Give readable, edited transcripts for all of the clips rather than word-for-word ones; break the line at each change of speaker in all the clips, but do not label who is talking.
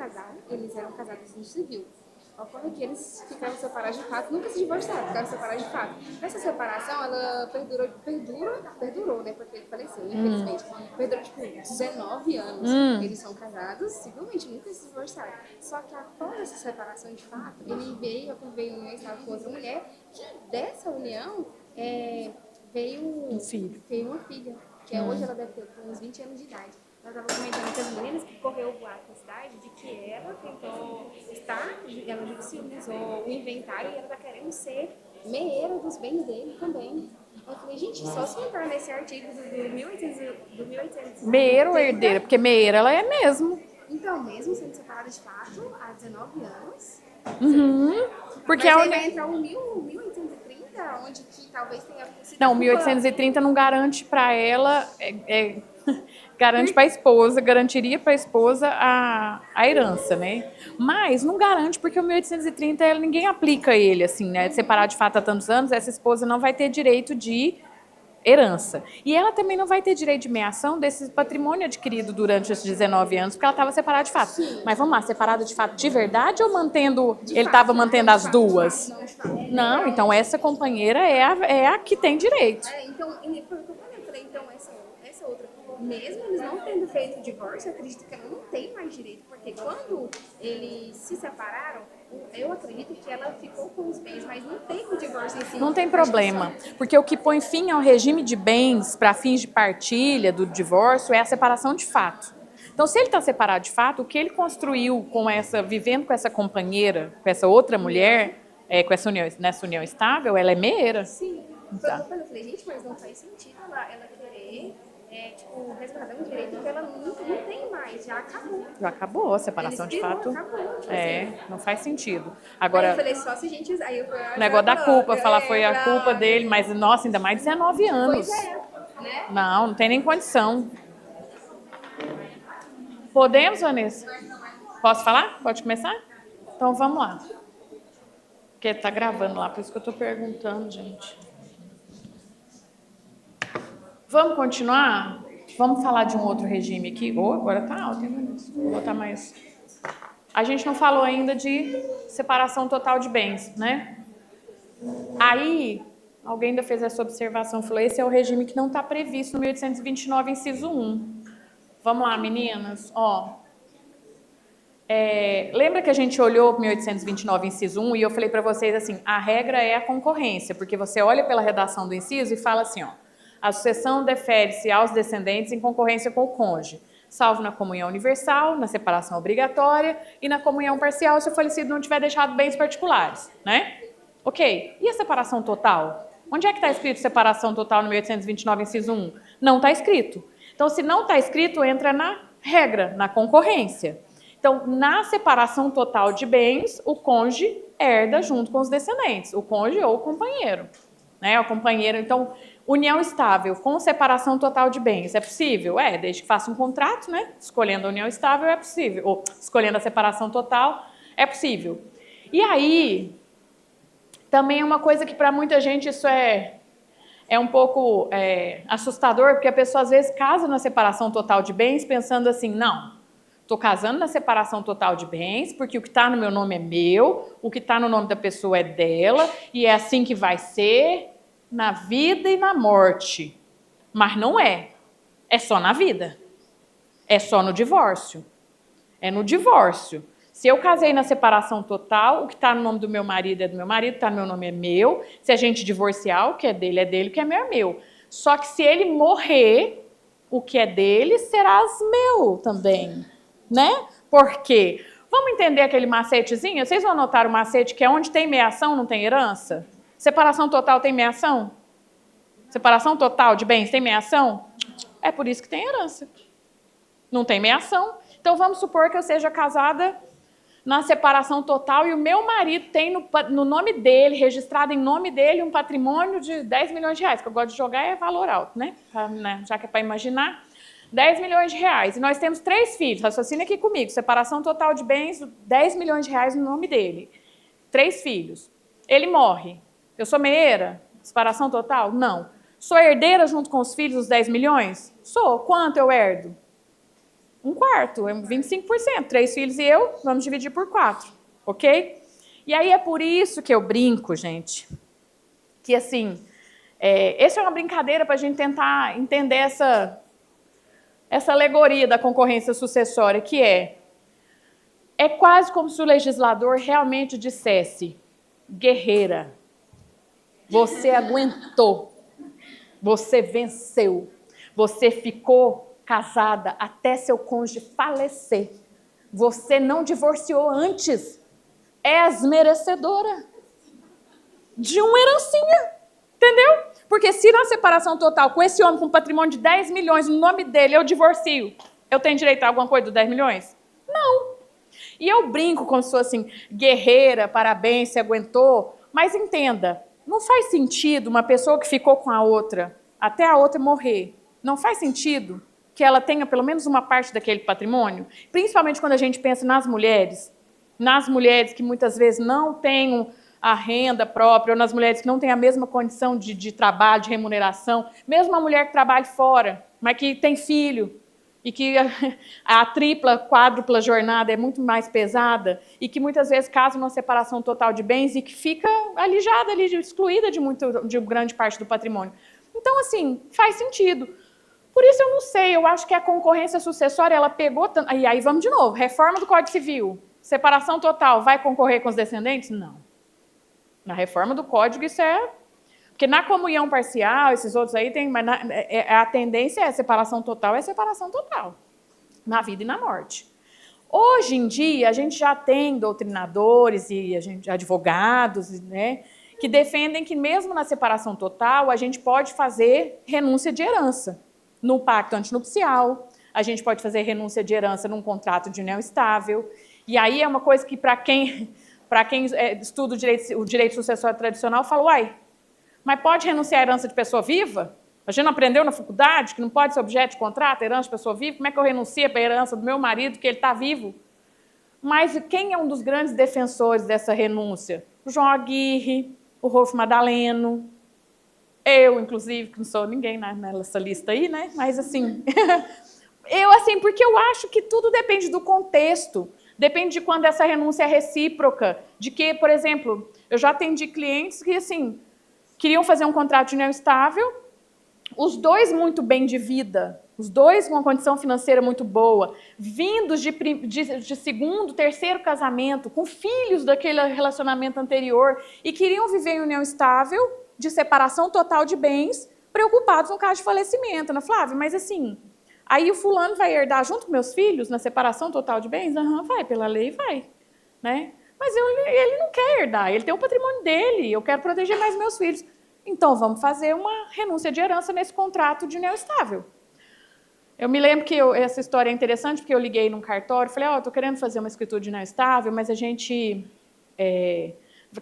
casaram, eles eram casados no civil. Ocorre que eles ficaram separados de fato, nunca se divorciaram, ficaram separados de fato. Essa separação, ela perdurou, né, porque ele faleceu, infelizmente. Perdurou, tipo, 19 anos. Eles são casados, civilmente, nunca se divorciaram. Só que após essa separação de fato, ele veio a conviver em união estável com outra mulher, que dessa união veio
Um filho.
veio uma filha, que hoje ela deve ter uns 20 anos de idade. Nós estávamos comentando com as meninas que correu o boato na cidade de que ela tentou ela judicializou o inventário e ela está querendo ser meeira dos bens dele também. Eu falei, gente, só se entrar nesse artigo do 1800.
Meeira ou herdeira? Porque meeira ela é mesmo.
Então, mesmo sendo separada de fato, há 19 anos.
Porque
mas
a
aí vai entrar o 1830, onde que talvez tenha sido.
Não, 1830 não garante para ela, garante para a esposa, garantiria para a esposa a herança, né? Mas não garante porque o 1830 ninguém aplica ele assim, né? De separar de fato há tantos anos, essa esposa não vai ter direito de herança. E ela também não vai ter direito de meação desse patrimônio adquirido durante esses 19 anos, porque ela estava separada de fato.
Sim.
Mas vamos lá, separada de fato de verdade ou mantendo... Ele estava mantendo as duas? Não, então essa companheira é a que tem direito.
Então, foi o que eu falei, então essa outra, mesmo eles não tendo feito o divórcio, eu acredito que ela não tem mais direito, porque quando eles se separaram, eu acredito que ela ficou com os bens, mas não teve o divórcio em si.
Não tem problema, porque o que põe fim ao regime de bens para fins de partilha do divórcio é a separação de fato. Então, se ele está separado de fato, o que ele construiu vivendo com essa companheira, com essa outra mulher, com nessa união estável, ela é meeira.
Sim.
Tá.
Eu falei, gente, mas não faz sentido ela querer resguardar um direito que ela não tem mais, já acabou.
Já acabou a separação de fato.
Acabou,
não faz sentido. Agora,
aí eu falei, só se a gente usar.
O negócio da culpa, falar foi a culpa dele, mas nossa, ainda mais 19 anos.
Pois é, né?
Não tem nem condição. Podemos, Vanessa? Posso falar? Pode começar? Então vamos lá. Porque tá gravando lá, por isso que eu tô perguntando, gente. Vamos continuar? Vamos falar de um outro regime aqui. Agora tá alto, hein, Vanessa? Vou botar mais. A gente não falou ainda de separação total de bens, né? Aí, alguém ainda fez essa observação, falou, esse é o regime que não está previsto no 1829, inciso 1. Vamos lá, meninas? Lembra que a gente olhou para 1829, inciso 1, e eu falei para vocês assim, a regra é a concorrência, porque você olha pela redação do inciso e fala assim, a sucessão defere-se aos descendentes em concorrência com o cônjuge, salvo na comunhão universal, na separação obrigatória e na comunhão parcial, se o falecido não tiver deixado bens particulares, né? Ok, e a separação total? Onde é que está escrito separação total no 1829, inciso 1? Não está escrito. Então, se não está escrito, entra na regra, na concorrência. Então, na separação total de bens, o cônjuge herda junto com os descendentes, o cônjuge ou o companheiro, né? O companheiro, então, união estável com separação total de bens, é possível? Desde que faça um contrato, né? Escolhendo a união estável é possível, ou escolhendo a separação total é possível. E aí, também é uma coisa que para muita gente isso é um pouco assustador, porque a pessoa às vezes casa na separação total de bens pensando assim, não, estou casando na separação total de bens, porque o que está no meu nome é meu, o que está no nome da pessoa é dela, e é assim que vai ser na vida e na morte. Mas não é. É só na vida. É só no divórcio. É no divórcio. Se eu casei na separação total, o que está no nome do meu marido é do meu marido, o que está no meu nome é meu. Se a gente divorciar, o que é dele, o que é meu é meu. Só que se ele morrer, o que é dele será meu também, né? Por quê? Vamos entender aquele macetezinho? Vocês vão notar o macete que é onde tem meação, não tem herança? Separação total tem meação? Separação total de bens tem meação? É por isso que tem herança. Não tem meação. Então vamos supor que eu seja casada na separação total e o meu marido tem no nome dele, registrado em nome dele, um patrimônio de 10 milhões de reais, que eu gosto de jogar é valor alto, né? Já que é para imaginar, 10 milhões de reais. E nós temos 3 filhos, raciocina aqui comigo, separação total de bens, 10 milhões de reais no nome dele. 3 filhos. Ele morre. Eu sou meeira? Separação total? Não. Sou herdeira junto com os filhos dos 10 milhões? Sou. Quanto eu herdo? Um quarto, 25%. 3 filhos e eu, vamos dividir por 4, ok? E aí é por isso que eu brinco, gente, que assim, essa é uma brincadeira para a gente tentar entender essa alegoria da concorrência sucessória, que é quase como se o legislador realmente dissesse: guerreira, você aguentou, você venceu, você ficou casada até seu cônjuge falecer, você não divorciou antes, és merecedora de uma herancinha, entendeu? Porque se na separação total, com esse homem com patrimônio de 10 milhões, no nome dele, eu divorcio, eu tenho direito a alguma coisa dos 10 milhões? Não. E eu brinco como se fosse assim, guerreira, parabéns, se aguentou, mas entenda, não faz sentido uma pessoa que ficou com a outra, até a outra morrer, não faz sentido que ela tenha pelo menos uma parte daquele patrimônio? Principalmente quando a gente pensa nas mulheres que muitas vezes não têm a renda própria, ou nas mulheres que não têm a mesma condição de trabalho, de remuneração, mesmo a mulher que trabalha fora, mas que tem filho, e que a tripla, quádrupla jornada é muito mais pesada, e que muitas vezes casa numa separação total de bens e que fica alijada, excluída de grande parte do patrimônio. Então, assim, faz sentido. Por isso eu não sei, eu acho que a concorrência sucessória, ela pegou... E aí vamos de novo, reforma do Código Civil, separação total, vai concorrer com os descendentes? Não. Na reforma do Código isso é... Porque na comunhão parcial, esses outros aí, mas a tendência é separação total, na vida e na morte. Hoje em dia, a gente já tem doutrinadores e advogados, né, que defendem que mesmo na separação total, a gente pode fazer renúncia de herança no pacto antinupcial, a gente pode fazer renúncia de herança num contrato de união estável, e aí é uma coisa que para quem estuda o direito sucessório tradicional, fala, uai, mas pode renunciar à herança de pessoa viva? A gente não aprendeu na faculdade que não pode ser objeto de contrato, herança de pessoa viva? Como é que eu renuncio para a herança do meu marido, que ele está vivo? Mas quem é um dos grandes defensores dessa renúncia? O João Aguirre, o Rolfo Madaleno, eu, inclusive, que não sou ninguém nessa lista aí, né? Mas, assim, porque eu acho que tudo depende do contexto, depende de quando essa renúncia é recíproca, de que, por exemplo, eu já atendi clientes que, assim, queriam fazer um contrato de união estável, os dois muito bem de vida, os dois com uma condição financeira muito boa, vindos de segundo, terceiro casamento, com filhos daquele relacionamento anterior, e queriam viver em união estável, de separação total de bens, preocupados no caso de falecimento. Ana Flávia, mas assim, aí o fulano vai herdar junto com meus filhos na separação total de bens? Vai, pela lei vai, né? Mas ele não quer herdar, ele tem o patrimônio dele, eu quero proteger mais meus filhos. Então, vamos fazer uma renúncia de herança nesse contrato de união estável. Eu me lembro que essa história é interessante, porque eu liguei num cartório, falei, estou querendo fazer uma escritura de união estável, mas a gente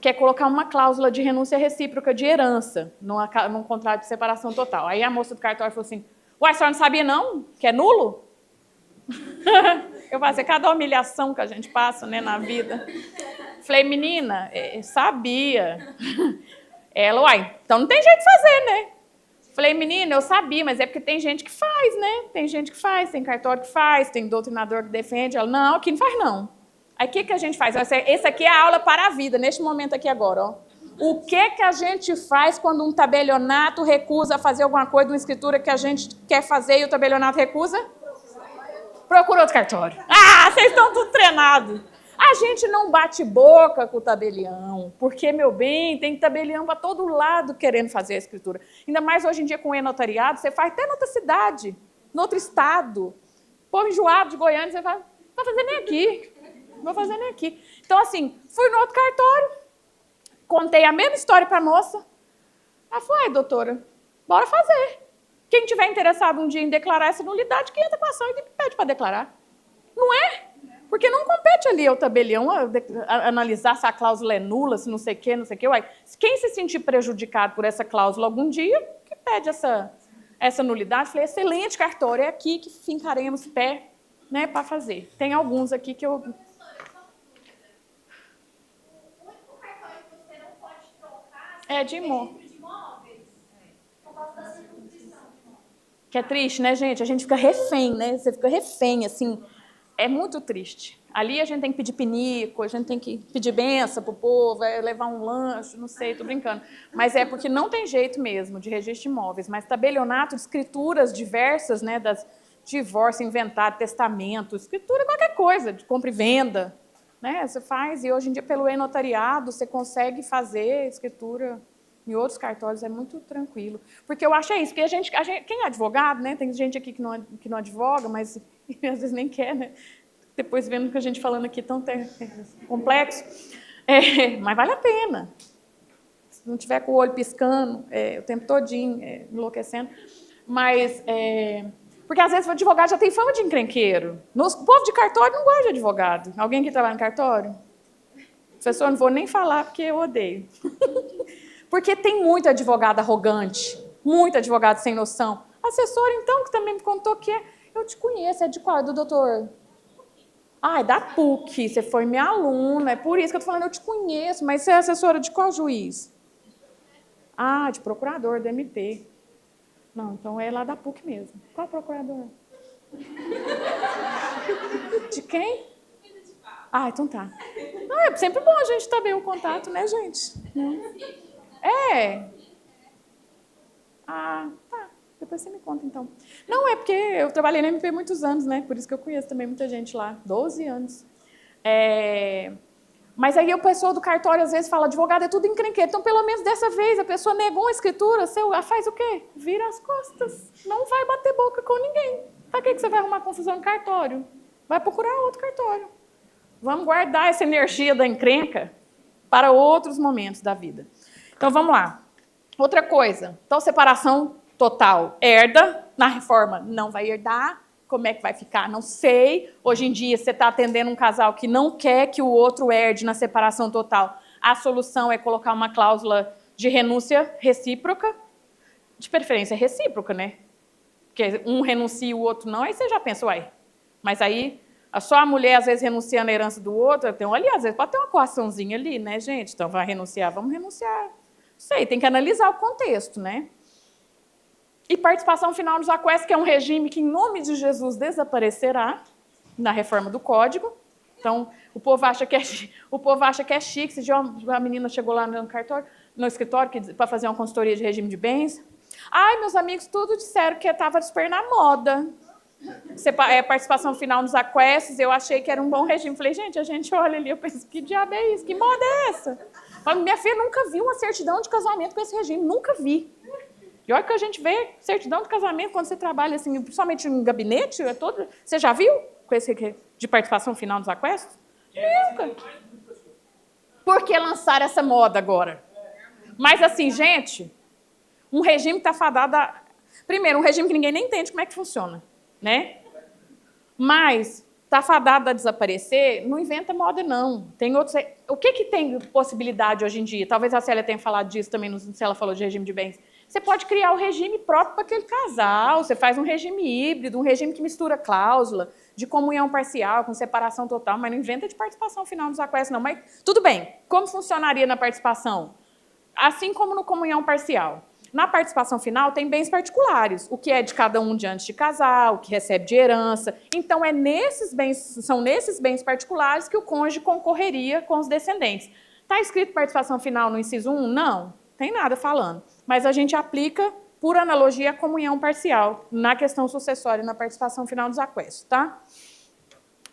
quer colocar uma cláusula de renúncia recíproca de herança num contrato de separação total. Aí a moça do cartório falou assim, uai, a senhora não sabia não, que é nulo? Eu falei, cada humilhação que a gente passa, né, na vida. Falei, menina, sabia. Ela, uai, então não tem jeito de fazer, né? Falei, menina, eu sabia, mas é porque tem gente que faz, né? Tem gente que faz, tem cartório que faz, tem doutrinador que defende. Ela, não, aqui não faz não. Aí o que a gente faz? Esse aqui é a aula para a vida, neste momento aqui agora, ó. O que a gente faz quando um tabelionato recusa fazer alguma coisa de uma escritura que a gente quer fazer e o tabelionato recusa? Procura outro cartório. Ah, vocês estão tudo treinados. A gente não bate boca com o tabelião, porque, meu bem, tem tabelião para todo lado querendo fazer a escritura. Ainda mais hoje em dia com o e-notariado, você faz até em outra cidade, em outro estado. Povo enjoado de Goiânia, você fala, não vou fazer nem aqui, não vou fazer nem aqui. Então, assim, fui no outro cartório, contei a mesma história para a moça. Ela falou, doutora, bora fazer. Quem tiver interessado um dia em declarar essa nulidade, que entra com a ação e pede para declarar. Não é? Porque não compete ali ao tabelião analisar se a cláusula é nula, se não sei o quê, não sei o quê. Uai, quem se sentir prejudicado por essa cláusula algum dia, que pede essa nulidade. Falei, excelente cartório, é aqui que fincaremos pé, né, para fazer. Tem alguns aqui que eu...
O único cartório que você não pode trocar
é de imóvel.
de imóveis, por causa da circunscrição de imóveis.
Que é triste, né, gente? A gente fica refém, né? Você fica refém, assim. É muito triste. Ali a gente tem que pedir pinico, a gente tem que pedir benção pro povo, levar um lanche, não sei, tô brincando. Mas é porque não tem jeito mesmo de registro de imóveis. Mas tabelionato de escrituras diversas, né? Das divórcio, inventário, testamento, escritura, qualquer coisa, de compra e venda. Né? Você faz, e hoje em dia, pelo e-notariado, você consegue fazer escritura em outros cartórios, é muito tranquilo. Porque eu acho isso, porque a gente quem é advogado, né? Tem gente aqui que não advoga, mas às vezes nem quer, né? Depois vendo que a gente falando aqui tão complexo, mas vale a pena. Se não tiver com o olho piscando o tempo todinho, enlouquecendo. Mas, porque às vezes o advogado já tem fama de encrenqueiro. O povo de cartório não gosta de advogado. Alguém que trabalha em cartório? Professor, não vou nem falar porque eu odeio. Porque tem muito advogado arrogante, muito advogado sem noção. Assessor, então, que também me contou que eu te conheço, é de qual? Do doutor? Ah, é da PUC, você foi minha aluna, é por isso que eu tô falando, eu te conheço, mas você é assessora de qual juiz? Ah, de procurador, do MP. Não, então é lá da PUC mesmo. Qual procurador? De quem? Ah, então tá. Ah, é sempre bom a gente saber o contato, né, gente? Ah, tá. Depois você me conta, então. Não, é porque eu trabalhei na MP muitos anos, né? Por isso que eu conheço também muita gente lá. 12 anos. Mas aí o pessoal do cartório, às vezes, fala, advogado é tudo encrenqueiro. Então, pelo menos dessa vez, a pessoa negou a escritura, você faz o quê? Vira as costas. Não vai bater boca com ninguém. Para que você vai arrumar confusão no cartório? Vai procurar outro cartório. Vamos guardar essa energia da encrenca para outros momentos da vida. Então, vamos lá. Outra coisa. Então, separação total. Herda. Na reforma, não vai herdar. Como é que vai ficar? Não sei. Hoje em dia, você está atendendo um casal que não quer que o outro herde na separação total. A solução é colocar uma cláusula de renúncia recíproca. De preferência recíproca, né? Porque um renuncia e o outro não, aí você já pensa, uai. Mas aí, só a mulher, às vezes, renunciando à herança do outro, ali, às vezes, pode ter uma coaçãozinha ali, né, gente? Então, vai renunciar, vamos renunciar. Não sei, tem que analisar o contexto, né? E participação final nos aquestos, que é um regime que, em nome de Jesus, desaparecerá na reforma do Código. Então, o povo acha que é chique. Esse dia uma menina chegou lá no escritório para fazer uma consultoria de regime de bens. Ai, meus amigos tudo disseram que estava super na moda. Participação final nos aquestos, eu achei que era um bom regime. Falei, gente, a gente olha ali, eu penso, que diabo é isso? Que moda é essa? Falei, minha filha nunca viu uma certidão de casamento com esse regime, nunca vi. E olha que a gente vê certidão de casamento quando você trabalha, assim, principalmente em gabinete, você já viu com esse de participação final nos aquestos? Nunca. Por que lançar essa moda agora? Mas assim, gente, um regime que está fadado a... Primeiro, um regime que ninguém nem entende como é que funciona, né? Mas está fadado a desaparecer, não inventa moda, não. Tem outros... O que tem possibilidade hoje em dia? Talvez a Célia tenha falado disso também, se ela falou de regime de bens. Você pode criar o regime próprio para aquele casal, você faz um regime híbrido, um regime que mistura cláusula de comunhão parcial, com separação total, mas não inventa de participação final nos aquestos, não. Mas tudo bem, como funcionaria na participação? Assim como no comunhão parcial. Na participação final tem bens particulares, o que é de cada um diante de casal, o que recebe de herança. Então, são nesses bens particulares que o cônjuge concorreria com os descendentes. Está escrito participação final no inciso 1? Não, tem nada falando. Mas a gente aplica, por analogia, a comunhão parcial na questão sucessória, na participação final dos aquestos, tá?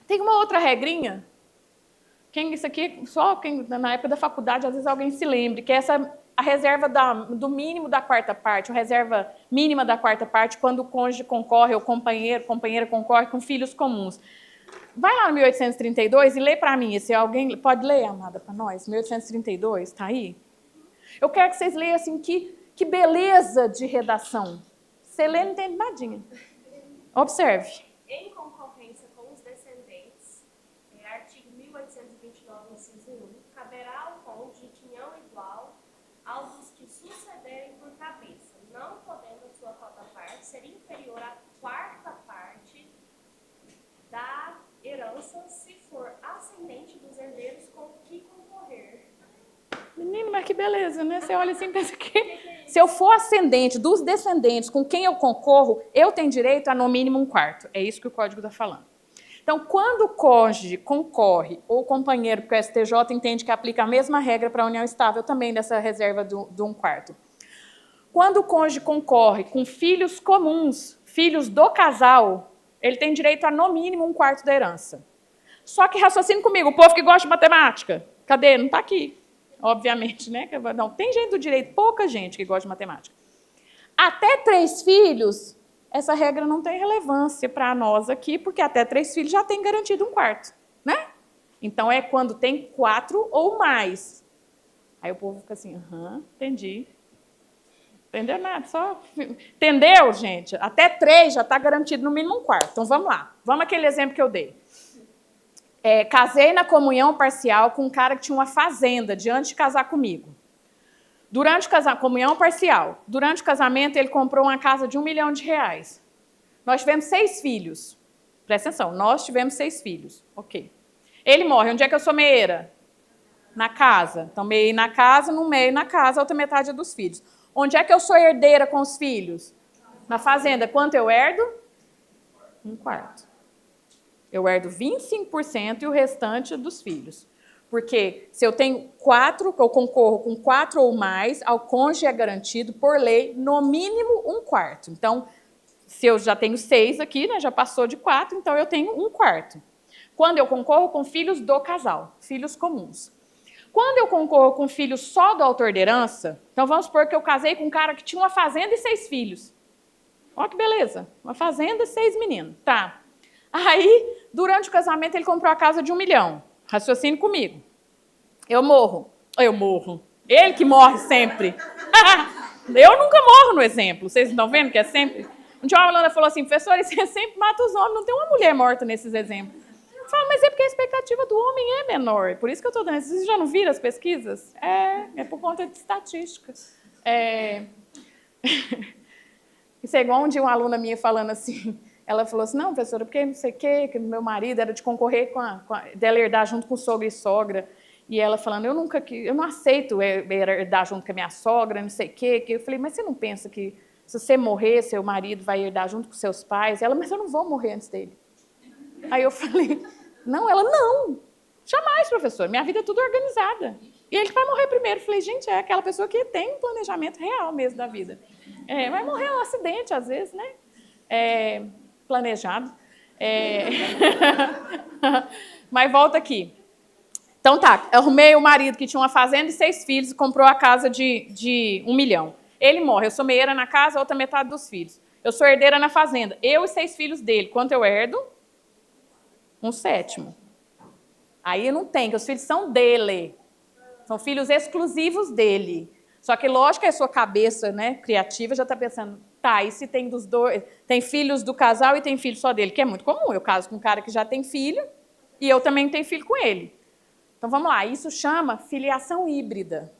Tem uma outra regrinha, isso aqui, na época da faculdade, às vezes alguém se lembre, que é a reserva do mínimo da quarta parte, a reserva mínima da quarta parte, quando o cônjuge concorre, ou companheira concorre com filhos comuns. Vai lá no 1832 e lê para mim, se alguém pode ler, amada, para nós, 1832, está aí? Eu quero que vocês leiam assim, que beleza de redação. Você lê, não entende nadinha. Observe.
Em concorrência com os descendentes, artigo 1829, inciso 1, caberá ao cônjuge quinhão igual ao dos que sucederem por cabeça, não podendo a sua cota parte ser inferior à quarta parte da herança, se for ascendente dos herdeiros com que concorrer.
Menino, mas que beleza, né? Você olha assim e pensa que Se eu for ascendente dos descendentes com quem eu concorro, eu tenho direito a no mínimo 1/4. É isso que o código está falando. Então, quando o cônjuge concorre, ou o companheiro, porque o STJ entende que aplica a mesma regra para a união estável também dessa reserva do 1/4. Quando o cônjuge concorre com filhos comuns, filhos do casal, ele tem direito a no mínimo 1/4 da herança. Só que raciocine comigo, o povo que gosta de matemática, cadê? Não está aqui, obviamente, né? Não, tem gente do direito, pouca gente que gosta de matemática. Até 3 filhos, essa regra não tem relevância para nós aqui, porque até 3 filhos já tem garantido 1/4, né? Então, é quando tem 4 ou mais. Aí o povo fica assim, entendi. Entendeu nada? Só... Entendeu, gente? Até 3 já está garantido no mínimo 1/4. Então, vamos lá. Vamos àquele exemplo que eu dei. Casei na comunhão parcial com um cara que tinha uma fazenda de antes de casar comigo. Durante o casamento, comunhão parcial. Durante o casamento, ele comprou uma casa de R$1 milhão. Nós tivemos 6 filhos. Presta atenção, nós tivemos 6 filhos. Ok. Ele morre. Onde é que eu sou meieira? Na casa. Então, meio na casa, no meio na casa, a outra metade é dos filhos. Onde é que eu sou herdeira com os filhos? Na fazenda. Quanto eu herdo? 1/4. Eu herdo 25% e o restante dos filhos. Porque se eu tenho 4, eu concorro com 4 ou mais, ao cônjuge é garantido, por lei, no mínimo 1/4. Então, se eu já tenho 6 aqui, né, já passou de 4, então eu tenho 1/4. Quando eu concorro com filhos do casal, filhos comuns. Quando eu concorro com filhos só do autor de herança, então vamos supor que eu casei com um cara que tinha uma fazenda e 6 filhos. Olha que beleza, uma fazenda e 6 meninos. Tá. Aí, durante o casamento, ele comprou a casa de R$1 milhão. Raciocine comigo. Eu morro. Ele que morre sempre. Eu nunca morro no exemplo. Vocês estão vendo que é sempre? Um dia uma aluna falou assim, professor, você sempre mata os homens, não tem uma mulher morta nesses exemplos. Eu falo, mas é porque a expectativa do homem é menor. Por isso que eu estou dando. Vocês já não viram as pesquisas? É por conta de estatística. Isso é igual um dia uma aluna minha falando assim, ela falou assim, não, professora, porque não sei o quê, que meu marido era de concorrer dela herdar junto com sogro e sogra. E ela falando, eu não aceito herdar junto com a minha sogra, não sei o quê. Eu falei, mas você não pensa que se você morrer, seu marido vai herdar junto com seus pais? Ela, mas eu não vou morrer antes dele. Aí eu falei, não, jamais, professor, minha vida é tudo organizada. E ele vai morrer primeiro. Eu falei, gente, é aquela pessoa que tem um planejamento real mesmo da vida. Vai morrer um acidente, às vezes, né? Planejado. Mas volta aqui. Então tá, eu arrumei o marido que tinha uma fazenda e 6 filhos e comprou a casa de R$1 milhão. Ele morre, eu sou meieira na casa, a outra metade dos filhos. Eu sou herdeira na fazenda. Eu e 6 filhos dele. Quanto eu herdo? 1/7. Aí não tem, que os filhos são dele. São filhos exclusivos dele. Só que, lógico, a sua cabeça, né, criativa já está pensando, tá, e se tem dos dois, tem filhos do casal e tem filhos só dele, que é muito comum. Eu caso com um cara que já tem filho e eu também tenho filho com ele. Então, vamos lá, isso chama filiação híbrida.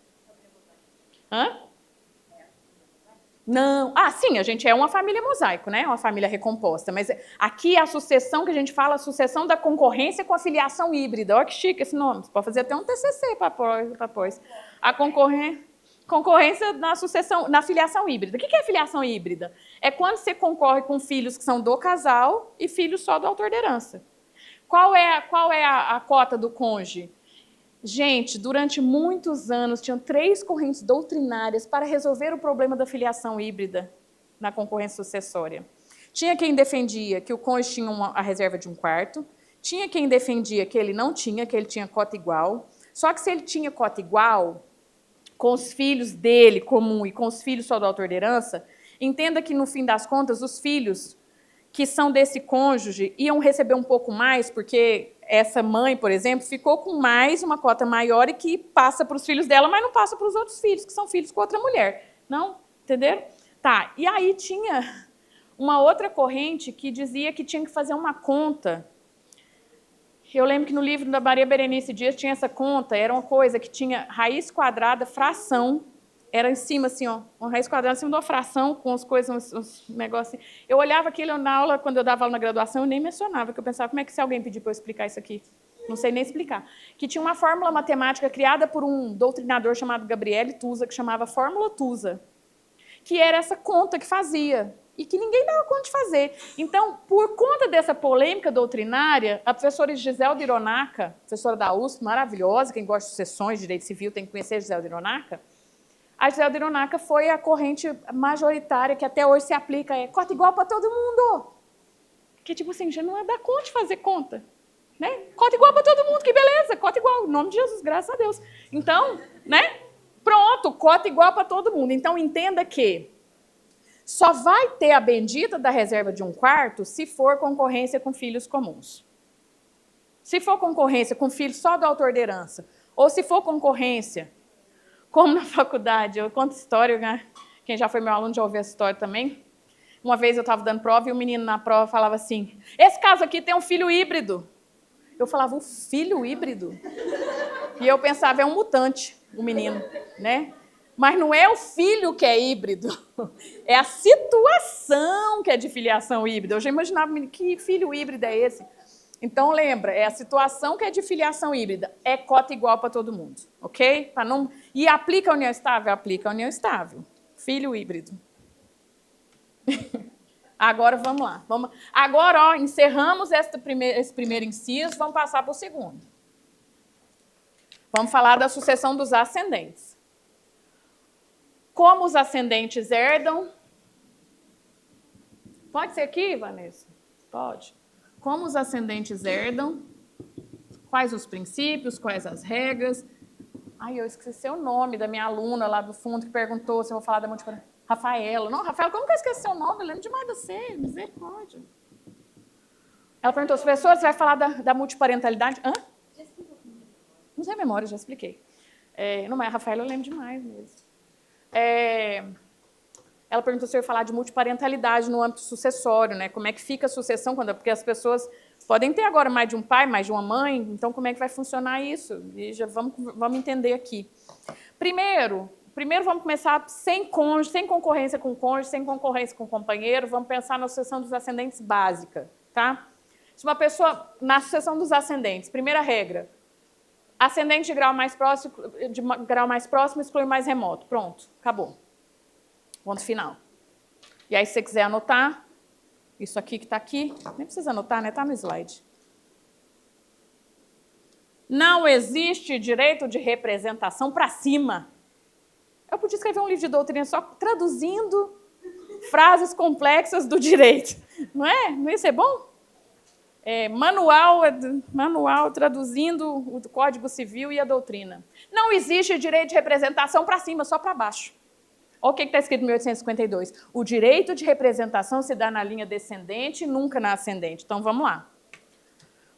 Não. Sim, a gente é uma família mosaico, né? Uma família recomposta. Mas aqui a sucessão que a gente fala, a sucessão da concorrência com a filiação híbrida. Olha que chique esse nome. Você pode fazer até um TCC para pós. A concorrência na sucessão, na filiação híbrida. O que é filiação híbrida? É quando você concorre com filhos que são do casal e filhos só do autor de herança. Qual é a cota do cônjuge? Gente, durante muitos anos, tinham 3 correntes doutrinárias para resolver o problema da filiação híbrida na concorrência sucessória. Tinha quem defendia que o cônjuge tinha a reserva de 1/4, tinha quem defendia que ele não tinha, que ele tinha cota igual. Só que se ele tinha cota igual, com os filhos dele comum e com os filhos só do autor de herança, entenda que, no fim das contas, os filhos que são desse cônjuge iam receber um pouco mais, porque essa mãe, por exemplo, ficou com mais uma cota maior e que passa para os filhos dela, mas não passa para os outros filhos, que são filhos com outra mulher. Não? Entenderam? Tá, e aí tinha uma outra corrente que dizia que tinha que fazer uma conta. Eu lembro que no livro da Maria Berenice Dias tinha essa conta, era uma coisa que tinha raiz quadrada, fração, era em cima, assim, ó, uma raiz quadrada em cima de uma fração, com as coisas, uns negócios assim. Eu olhava aquilo na aula, quando eu dava aula na graduação, eu nem mencionava, que eu pensava, como é que se alguém pedir para eu explicar isso aqui? Não sei nem explicar. Que tinha uma fórmula matemática criada por um doutrinador chamado Gabriele Tusa, que chamava Fórmula Tusa. que era essa conta que fazia e que ninguém dava conta de fazer. Então, por conta dessa polêmica doutrinária, a professora Giselda Hironaka, professora da USP, maravilhosa, quem gosta de sucessões de direito civil tem que conhecer a Giselda Hironaka. A Giselda Hironaka foi a corrente majoritária que até hoje se aplica, cota igual para todo mundo. Que tipo assim, já não é dar conta de fazer conta. Né? Cota igual para todo mundo, que beleza, cota igual, em nome de Jesus, graças a Deus. Então, né? Pronto, cota igual para todo mundo. Então, entenda que só vai ter a bendita da reserva de 1/4 se for concorrência com filhos comuns. Se for concorrência com filhos só do autor da herança, ou se for concorrência, como na faculdade, eu conto história, né? Quem já foi meu aluno já ouviu essa história também. Uma vez eu estava dando prova e o menino na prova falava assim, esse caso aqui tem um filho híbrido. Eu falava, o filho híbrido? E eu pensava, é um mutante, o menino, né? Mas não é o filho que é híbrido, é a situação que é de filiação híbrida. Eu já imaginava, que filho híbrido é esse? Então, lembra, é a situação que é de filiação híbrida. É cota igual para todo mundo, ok? Não... E aplica a união estável? Aplica a união estável. Filho híbrido. Agora, vamos lá. Agora, encerramos esse primeiro inciso, vamos passar para o segundo. Vamos falar da sucessão dos ascendentes. Como os ascendentes herdam... Pode ser aqui, Vanessa? Pode. Como os ascendentes herdam, quais os princípios, quais as regras. Ai, eu esqueci seu nome da minha aluna lá do fundo que perguntou se eu vou falar da multiparentalidade. Rafaela. Não, Rafaela, como que eu esqueci seu nome? Eu lembro demais de você, misericórdia. Ela perguntou, professor, você vai falar da multiparentalidade? Hã? Não sei a memória, já expliquei. Não, mas a Rafaela eu lembro demais mesmo. Ela perguntou se eu ia falar de multiparentalidade no âmbito sucessório, né? Como é que fica a sucessão, porque as pessoas podem ter agora mais de um pai, mais de uma mãe, então como é que vai funcionar isso? E já vamos entender aqui. Primeiro vamos começar sem cônjuge, sem concorrência com cônjuge, sem concorrência com companheiro, vamos pensar na sucessão dos ascendentes básica, tá? Se uma pessoa, na sucessão dos ascendentes, primeira regra, ascendente de grau mais próximo exclui mais remoto. Pronto, acabou. Ponto final. E aí, se você quiser anotar, isso aqui que está aqui, nem precisa anotar, né? Está no slide. Não existe direito de representação para cima. Eu podia escrever um livro de doutrina só traduzindo frases complexas do direito. Não é? Não ia ser bom? Manual traduzindo o Código Civil e a doutrina. Não existe direito de representação para cima, só para baixo. Olha o que está escrito em 1852. O direito de representação se dá na linha descendente e nunca na ascendente. Então, vamos lá.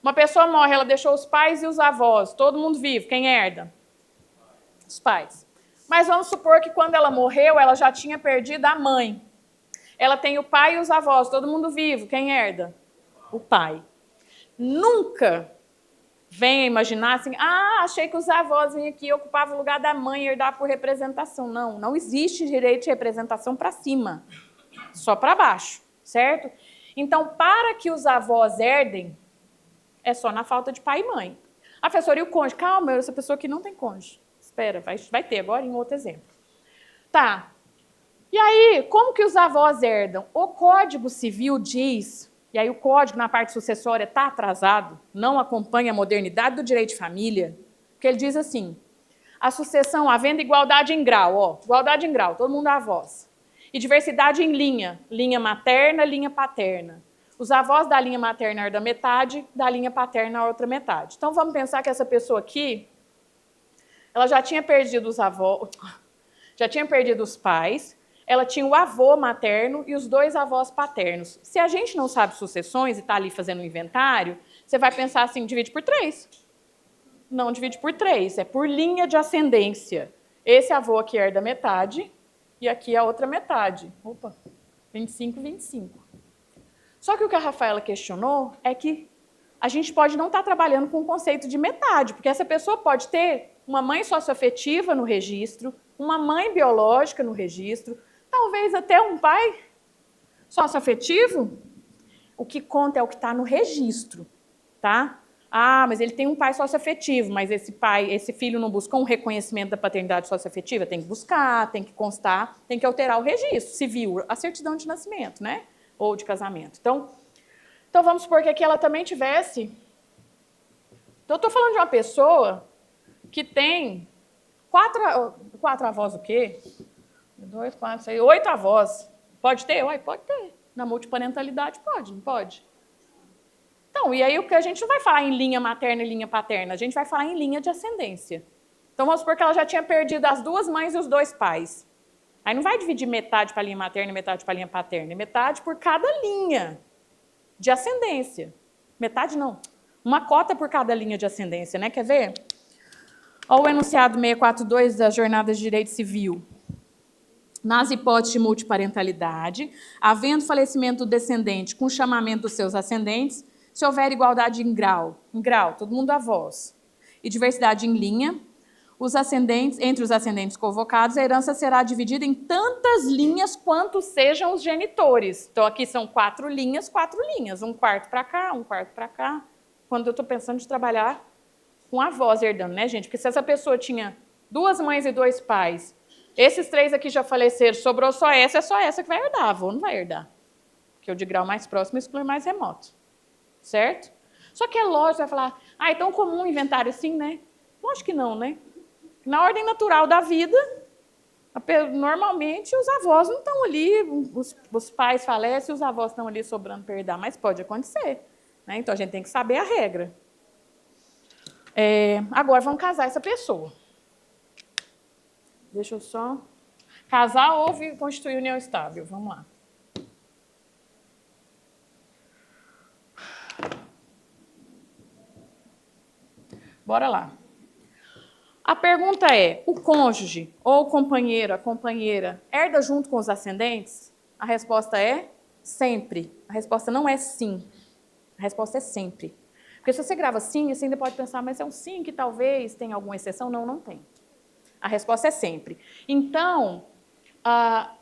Uma pessoa morre, ela deixou os pais e os avós, todo mundo vivo. Quem herda? Os pais. Mas vamos supor que quando ela morreu, ela já tinha perdido a mãe. Ela tem o pai e os avós, todo mundo vivo. Quem herda? O pai. Nunca venha imaginar assim, achei que os avós vinham aqui e ocupavam o lugar da mãe e herdar por representação. Não, não existe direito de representação para cima, só para baixo, certo? Então, para que os avós herdem, é só na falta de pai e mãe. A professora, e o cônjuge? Calma, essa pessoa aqui não tem cônjuge. Espera, vai ter agora em outro exemplo. Tá. E aí, como que os avós herdam? O Código Civil diz, e aí o código na parte sucessória está atrasado, não acompanha a modernidade do direito de família, porque ele diz assim, a sucessão havendo igualdade em grau, igualdade em grau, todo mundo é avós, e diversidade em linha materna, linha paterna. Os avós da linha materna herdam metade, da linha paterna a outra metade. Então vamos pensar que essa pessoa aqui, ela já tinha perdido os avós, já tinha perdido os pais, ela tinha o avô materno e os 2 avós paternos. Se a gente não sabe sucessões e está ali fazendo um inventário, você vai pensar assim, divide por 3. Não divide por 3, é por linha de ascendência. Esse avô aqui herda metade e aqui a outra metade. Opa, 25, 25. Só que o que a Rafaela questionou é que a gente pode não estar trabalhando com o conceito de metade, porque essa pessoa pode ter uma mãe socioafetiva no registro, uma mãe biológica no registro, talvez até um pai socioafetivo. O que conta é o que está no registro, tá? Ah, mas ele tem um pai socioafetivo, mas esse filho não buscou um reconhecimento da paternidade socioafetiva? Tem que buscar, tem que constar, tem que alterar o registro civil, a certidão de nascimento, né? Ou de casamento. Então vamos supor que aqui ela também tivesse... Então, eu estou falando de uma pessoa que tem quatro avós o quê? 2, 4, 6, 8 avós. Pode ter? Uai, pode ter. Na multiparentalidade pode, não pode? Então, e aí o que a gente não vai falar em linha materna e linha paterna, a gente vai falar em linha de ascendência. Então, vamos supor que ela já tinha perdido as 2 mães e os 2 pais. Aí não vai dividir metade para a linha materna e metade para a linha paterna, é metade por cada linha de ascendência. Metade não, uma cota por cada linha de ascendência, né? Quer ver? Olha o enunciado 642 das Jornadas de Direito Civil. Nas hipóteses de multiparentalidade, havendo falecimento do descendente com chamamento dos seus ascendentes, se houver igualdade em grau, todo mundo avós, e diversidade em linha, entre os ascendentes convocados, a herança será dividida em tantas linhas quanto sejam os genitores. Então, aqui são 4 linhas, um quarto para cá, um quarto para cá. Quando eu estou pensando de trabalhar com avós herdando, né, gente? Porque se essa pessoa tinha 2 mães e 2 pais, esses 3 aqui já faleceram, sobrou só essa, é só essa que vai herdar. A avó não vai herdar. Porque o de grau mais próximo exclui mais remoto. Certo? Só que é lógico, vai falar, então comum inventário assim, né? Lógico que não, né? Na ordem natural da vida, normalmente os avós não estão ali, os pais falecem, os avós estão ali sobrando para herdar, mas pode acontecer. Né? Então a gente tem que saber a regra. Agora vamos casar essa pessoa. Deixa eu só... Casar ou constituir união estável. Vamos lá. Bora lá. A pergunta é, o cônjuge ou o companheiro, a companheira, herda junto com os ascendentes? A resposta é sempre. A resposta não é sim. A resposta é sempre. Porque se você grava sim, você ainda pode pensar, mas é um sim que talvez tenha alguma exceção? Não, não tem. A resposta é sempre. Então,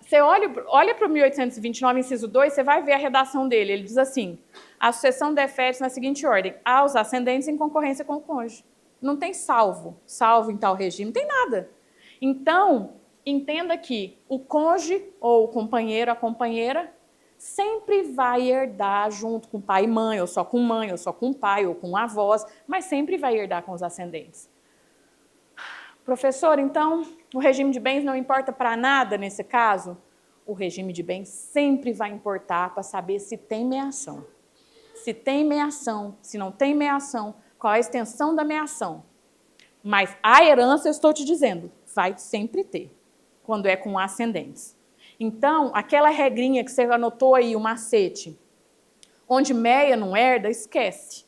você olha para o 1829, inciso 2, você vai ver a redação dele. Ele diz assim, a sucessão defere-se na seguinte ordem, aos ascendentes em concorrência com o cônjuge. Não tem salvo em tal regime, não tem nada. Então, entenda que o cônjuge ou o companheiro, a companheira, sempre vai herdar junto com pai e mãe, ou só com pai, ou com avós, mas sempre vai herdar com os ascendentes. Professor, então, o regime de bens não importa para nada nesse caso? O regime de bens sempre vai importar para saber se tem meação. Se tem meação, se não tem meação, qual a extensão da meação. Mas a herança, eu estou te dizendo, vai sempre ter, quando é com ascendentes. Então, aquela regrinha que você anotou aí, o macete, onde meia não herda, esquece.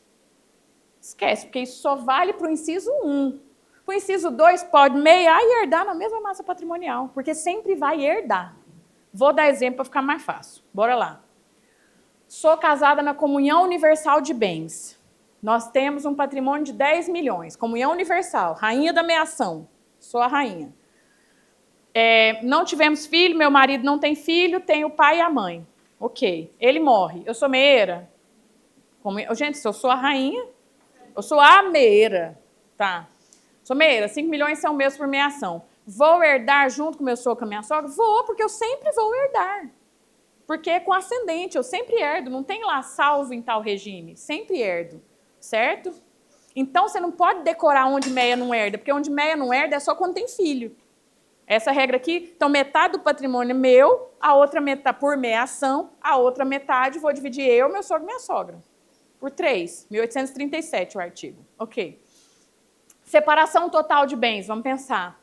Esquece, porque isso só vale para o inciso 1. Para o inciso 2, pode meiar e herdar na mesma massa patrimonial, porque sempre vai herdar. Vou dar exemplo para ficar mais fácil. Bora lá. Sou casada na comunhão universal de bens. Nós temos um patrimônio de 10 milhões. Comunhão universal, rainha da meação. Sou a rainha. Não tivemos filho, meu marido não tem filho, tem o pai e a mãe. Ok. Ele morre. Eu sou meeira? Gente, se eu sou a rainha, eu sou a meeira. Tá. Sou meeira, 5 milhões são meus por meação. Vou herdar junto com meu sogro, com a minha sogra? Vou, porque eu sempre vou herdar. Porque é com ascendente, eu sempre herdo. Não tem lá salvo em tal regime. Sempre herdo. Certo? Então, você não pode decorar onde meia não herda, porque onde meia não herda é só quando tem filho. Essa regra aqui, então metade do patrimônio é meu, a outra metade por meação, a outra metade vou dividir eu, meu sogro e minha sogra. Por 3, 1837 o artigo. Ok. Separação total de bens, vamos pensar.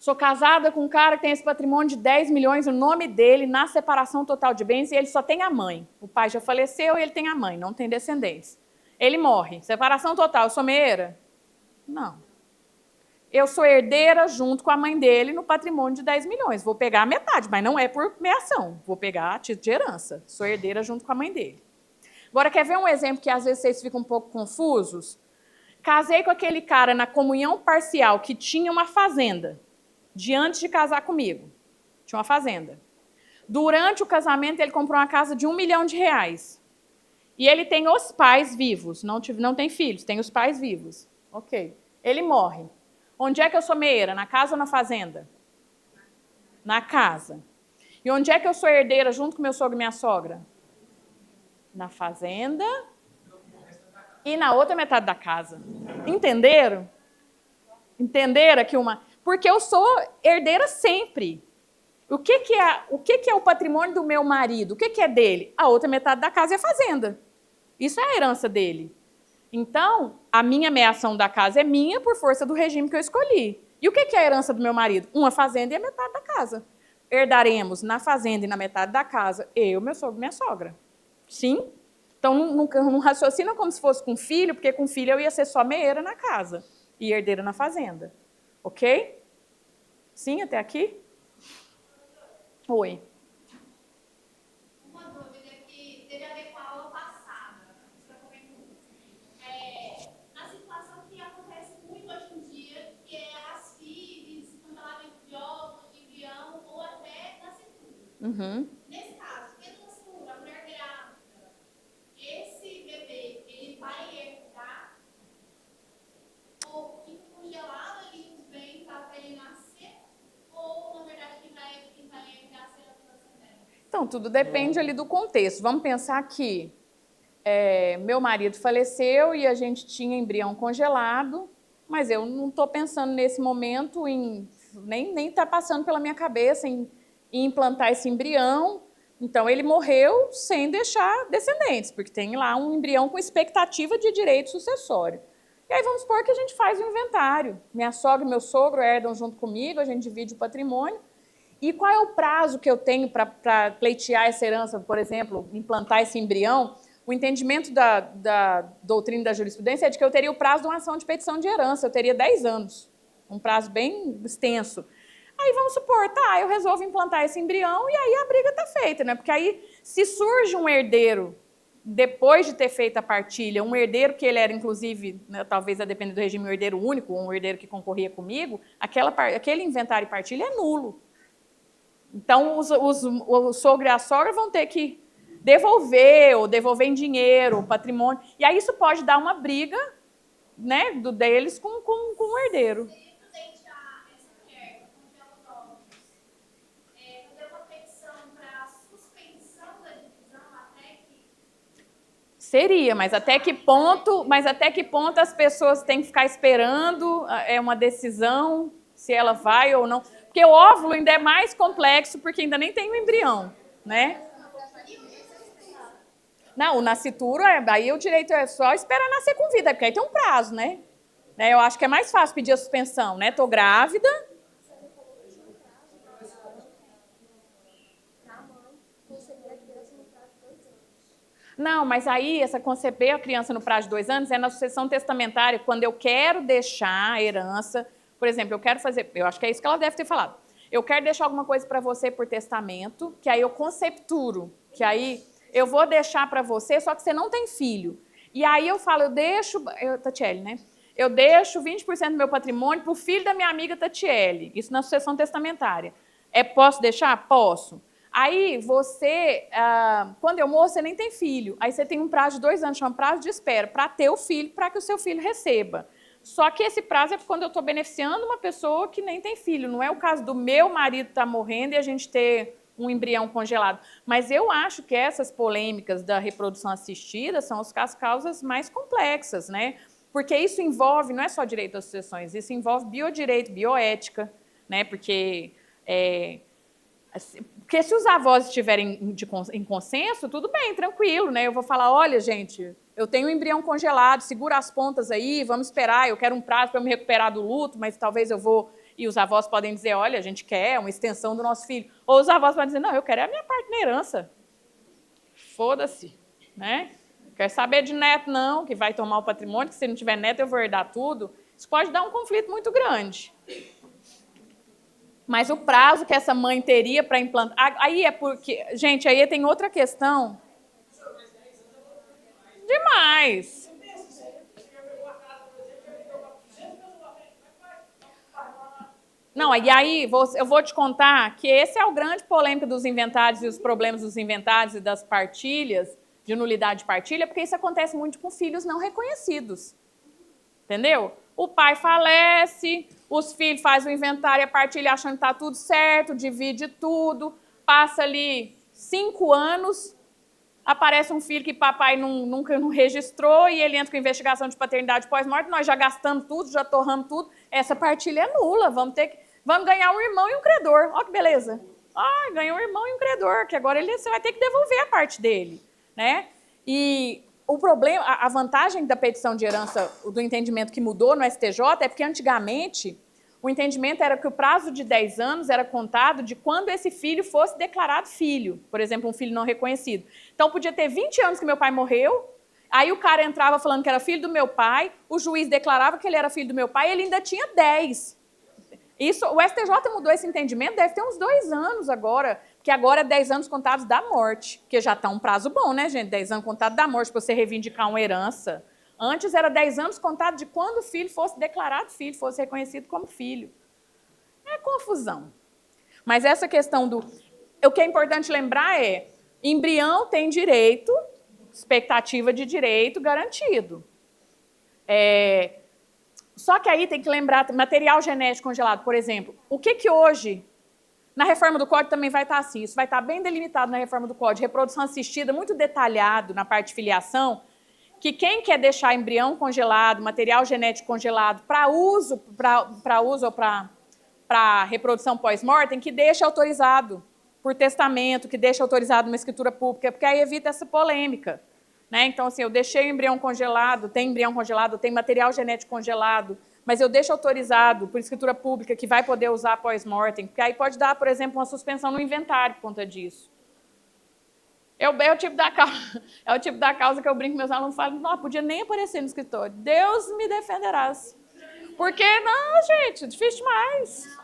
Sou casada com um cara que tem esse patrimônio de 10 milhões, o nome dele na separação total de bens, e ele só tem a mãe. O pai já faleceu e ele tem a mãe, não tem descendentes. Ele morre. Separação total. Eu sou meeira? Não. Eu sou herdeira junto com a mãe dele no patrimônio de 10 milhões. Vou pegar a metade, mas não é por meação. Vou pegar a título de herança. Sou herdeira junto com a mãe dele. Agora, quer ver um exemplo que às vezes vocês ficam um pouco confusos? Casei com aquele cara na comunhão parcial que tinha uma fazenda. De antes de casar comigo. Tinha uma fazenda. Durante o casamento, ele comprou uma casa de R$1 milhão. E ele tem os pais vivos, não tem filhos, tem os pais vivos. Ok. Ele morre. Onde é que eu sou meieira? Na casa ou na fazenda? Na casa. E onde é que eu sou herdeira junto com meu sogro e minha sogra? Na fazenda e na outra metade da casa. Entenderam? Entenderam aqui uma... Porque eu sou herdeira sempre. O que é o patrimônio do meu marido? O que é dele? A outra metade da casa é a fazenda. Isso é a herança dele. Então, a minha meação da casa é minha por força do regime que eu escolhi. E o que é a herança do meu marido? Uma fazenda e a metade da casa. Herdaremos na fazenda e na metade da casa eu, meu sogro e minha sogra. Sim? Então, não raciocina como se fosse com filho, porque com filho eu ia ser só meieira na casa e herdeira na fazenda. Ok? Sim, até aqui? Oi.
Uma dúvida que teve a ver com a aula passada. Na situação que acontece muito hoje em dia, que é as FIVs, congelamento de óvulos, de embrião ou até nascituro. Nesse caso, pelo nascituro, a mulher grávida, esse bebê, ele vai herdar ou fica congelado ali os bens até ele nascer? Ou, na verdade, quem vai herdar será o descendente?
Então, tudo depende ali do contexto. Vamos pensar que meu marido faleceu e a gente tinha embrião congelado, mas eu não estou pensando nesse momento em... Nem está passando pela minha cabeça em implantar esse embrião. Então, ele morreu sem deixar descendentes, porque tem lá um embrião com expectativa de direito sucessório. E aí vamos supor que a gente faz o inventário. Minha sogra e meu sogro herdam junto comigo, a gente divide o patrimônio. E qual é o prazo que eu tenho para pleitear essa herança, por exemplo, implantar esse embrião? O entendimento da doutrina da jurisprudência é de que eu teria o prazo de uma ação de petição de herança, eu teria 10 anos, um prazo bem extenso. Aí vamos supor, tá, eu resolvo implantar esse embrião e aí a briga está feita, né? Porque aí, se surge um herdeiro, depois de ter feito a partilha, um herdeiro que ele era, inclusive, né, talvez a depender do regime, um herdeiro único, um herdeiro que concorria comigo, aquele inventário e partilha é nulo. Então, o sogro e a sogra vão ter que devolver, ou devolver em dinheiro, o patrimônio. E aí isso pode dar uma briga, né, deles com o herdeiro.
Seria prudente essa mulher que congela os óvulos fazer uma petição para suspensão da divisão até que...
Seria, mas até que ponto as pessoas têm que ficar esperando uma decisão, se ela vai ou não? Porque o óvulo ainda é mais complexo, porque ainda nem tem o embrião, né? Não, o nascituro, aí o direito é só esperar nascer com vida, porque aí tem um prazo, né? Eu acho que é mais fácil pedir a suspensão, né? Tô grávida. Não, mas aí, essa conceber a criança no prazo de 2 anos é na sucessão testamentária, quando eu quero deixar a herança. Por exemplo, eu quero fazer, eu acho que é isso que ela deve ter falado. Eu quero deixar alguma coisa para você por testamento, que aí eu concepturo, que aí eu vou deixar para você, só que você não tem filho. E aí eu falo, Tatiele, né? Eu deixo 20% do meu patrimônio para o filho da minha amiga Tatiele. Isso na sucessão testamentária. Posso deixar? Posso. Aí você, quando eu morro, você nem tem filho. Aí você tem um prazo de 2 anos, chama prazo de espera, para ter o filho, para que o seu filho receba. Só que esse prazo é quando eu estou beneficiando uma pessoa que nem tem filho. Não é o caso do meu marido estar morrendo e a gente ter um embrião congelado. Mas eu acho que essas polêmicas da reprodução assistida são as causas mais complexas, né? Porque isso envolve, não é só direito às sucessões, isso envolve biodireito, bioética, né? Porque se os avós estiverem em consenso, tudo bem, tranquilo, né? Eu vou falar, olha, gente, eu tenho um embrião congelado, segura as pontas aí, vamos esperar, eu quero um prazo para me recuperar do luto, mas talvez eu vou... E os avós podem dizer, olha, a gente quer uma extensão do nosso filho. Ou os avós podem dizer, não, eu quero a minha parte na herança. Foda-se, né? Quer saber de neto, não, que vai tomar o patrimônio, que se não tiver neto eu vou herdar tudo. Isso pode dar um conflito muito grande. Mas o prazo que essa mãe teria para implantar... Aí é porque... Gente, aí tem outra questão. Demais. Não, e aí eu vou te contar que esse é o grande polêmico dos inventários e os problemas dos inventários e das partilhas, de nulidade de partilha, porque isso acontece muito com filhos não reconhecidos. Entendeu? O pai falece, os filhos fazem o inventário e a partilha achando que está tudo certo, divide tudo, passa ali 5 anos, aparece um filho que papai nunca não registrou e ele entra com investigação de paternidade pós-morte, nós já gastamos tudo, já torramos tudo, essa partilha é nula, vamos ganhar um irmão e um credor. Olha que beleza. Ganhou um irmão e um credor, que agora você vai ter que devolver a parte dele, né? E o problema, a vantagem da petição de herança, do entendimento que mudou no STJ, é porque antigamente o entendimento era que o prazo de 10 anos era contado de quando esse filho fosse declarado filho, por exemplo, um filho não reconhecido. Então podia ter 20 anos que meu pai morreu, aí o cara entrava falando que era filho do meu pai, o juiz declarava que ele era filho do meu pai, ele ainda tinha 10. O STJ mudou esse entendimento, deve ter uns 2 anos agora, que agora é 10 anos contados da morte, porque já está um prazo bom, né, gente? 10 anos contados da morte para você reivindicar uma herança. Antes era 10 anos contados de quando o filho fosse declarado filho, fosse reconhecido como filho. É confusão. Mas essa questão o que é importante lembrar é, embrião tem direito, expectativa de direito garantido. Só que aí tem que lembrar, material genético congelado, por exemplo, o que hoje, na reforma do Código também vai estar assim, isso vai estar bem delimitado na reforma do Código, reprodução assistida, muito detalhado na parte de filiação, que quem quer deixar embrião congelado, material genético congelado para uso ou para reprodução pós-mortem, que deixa autorizado por testamento, que deixa autorizado numa escritura pública, porque aí evita essa polêmica. Né? Então, assim, eu deixei o embrião congelado, tem material genético congelado, mas eu deixo autorizado por escritura pública que vai poder usar pós-mortem, porque aí pode dar, por exemplo, uma suspensão no inventário por conta disso. É o tipo da causa que eu brinco com meus alunos e falo, não, podia nem aparecer no escritório. Deus me defenderá. Porque, não, gente, difícil demais.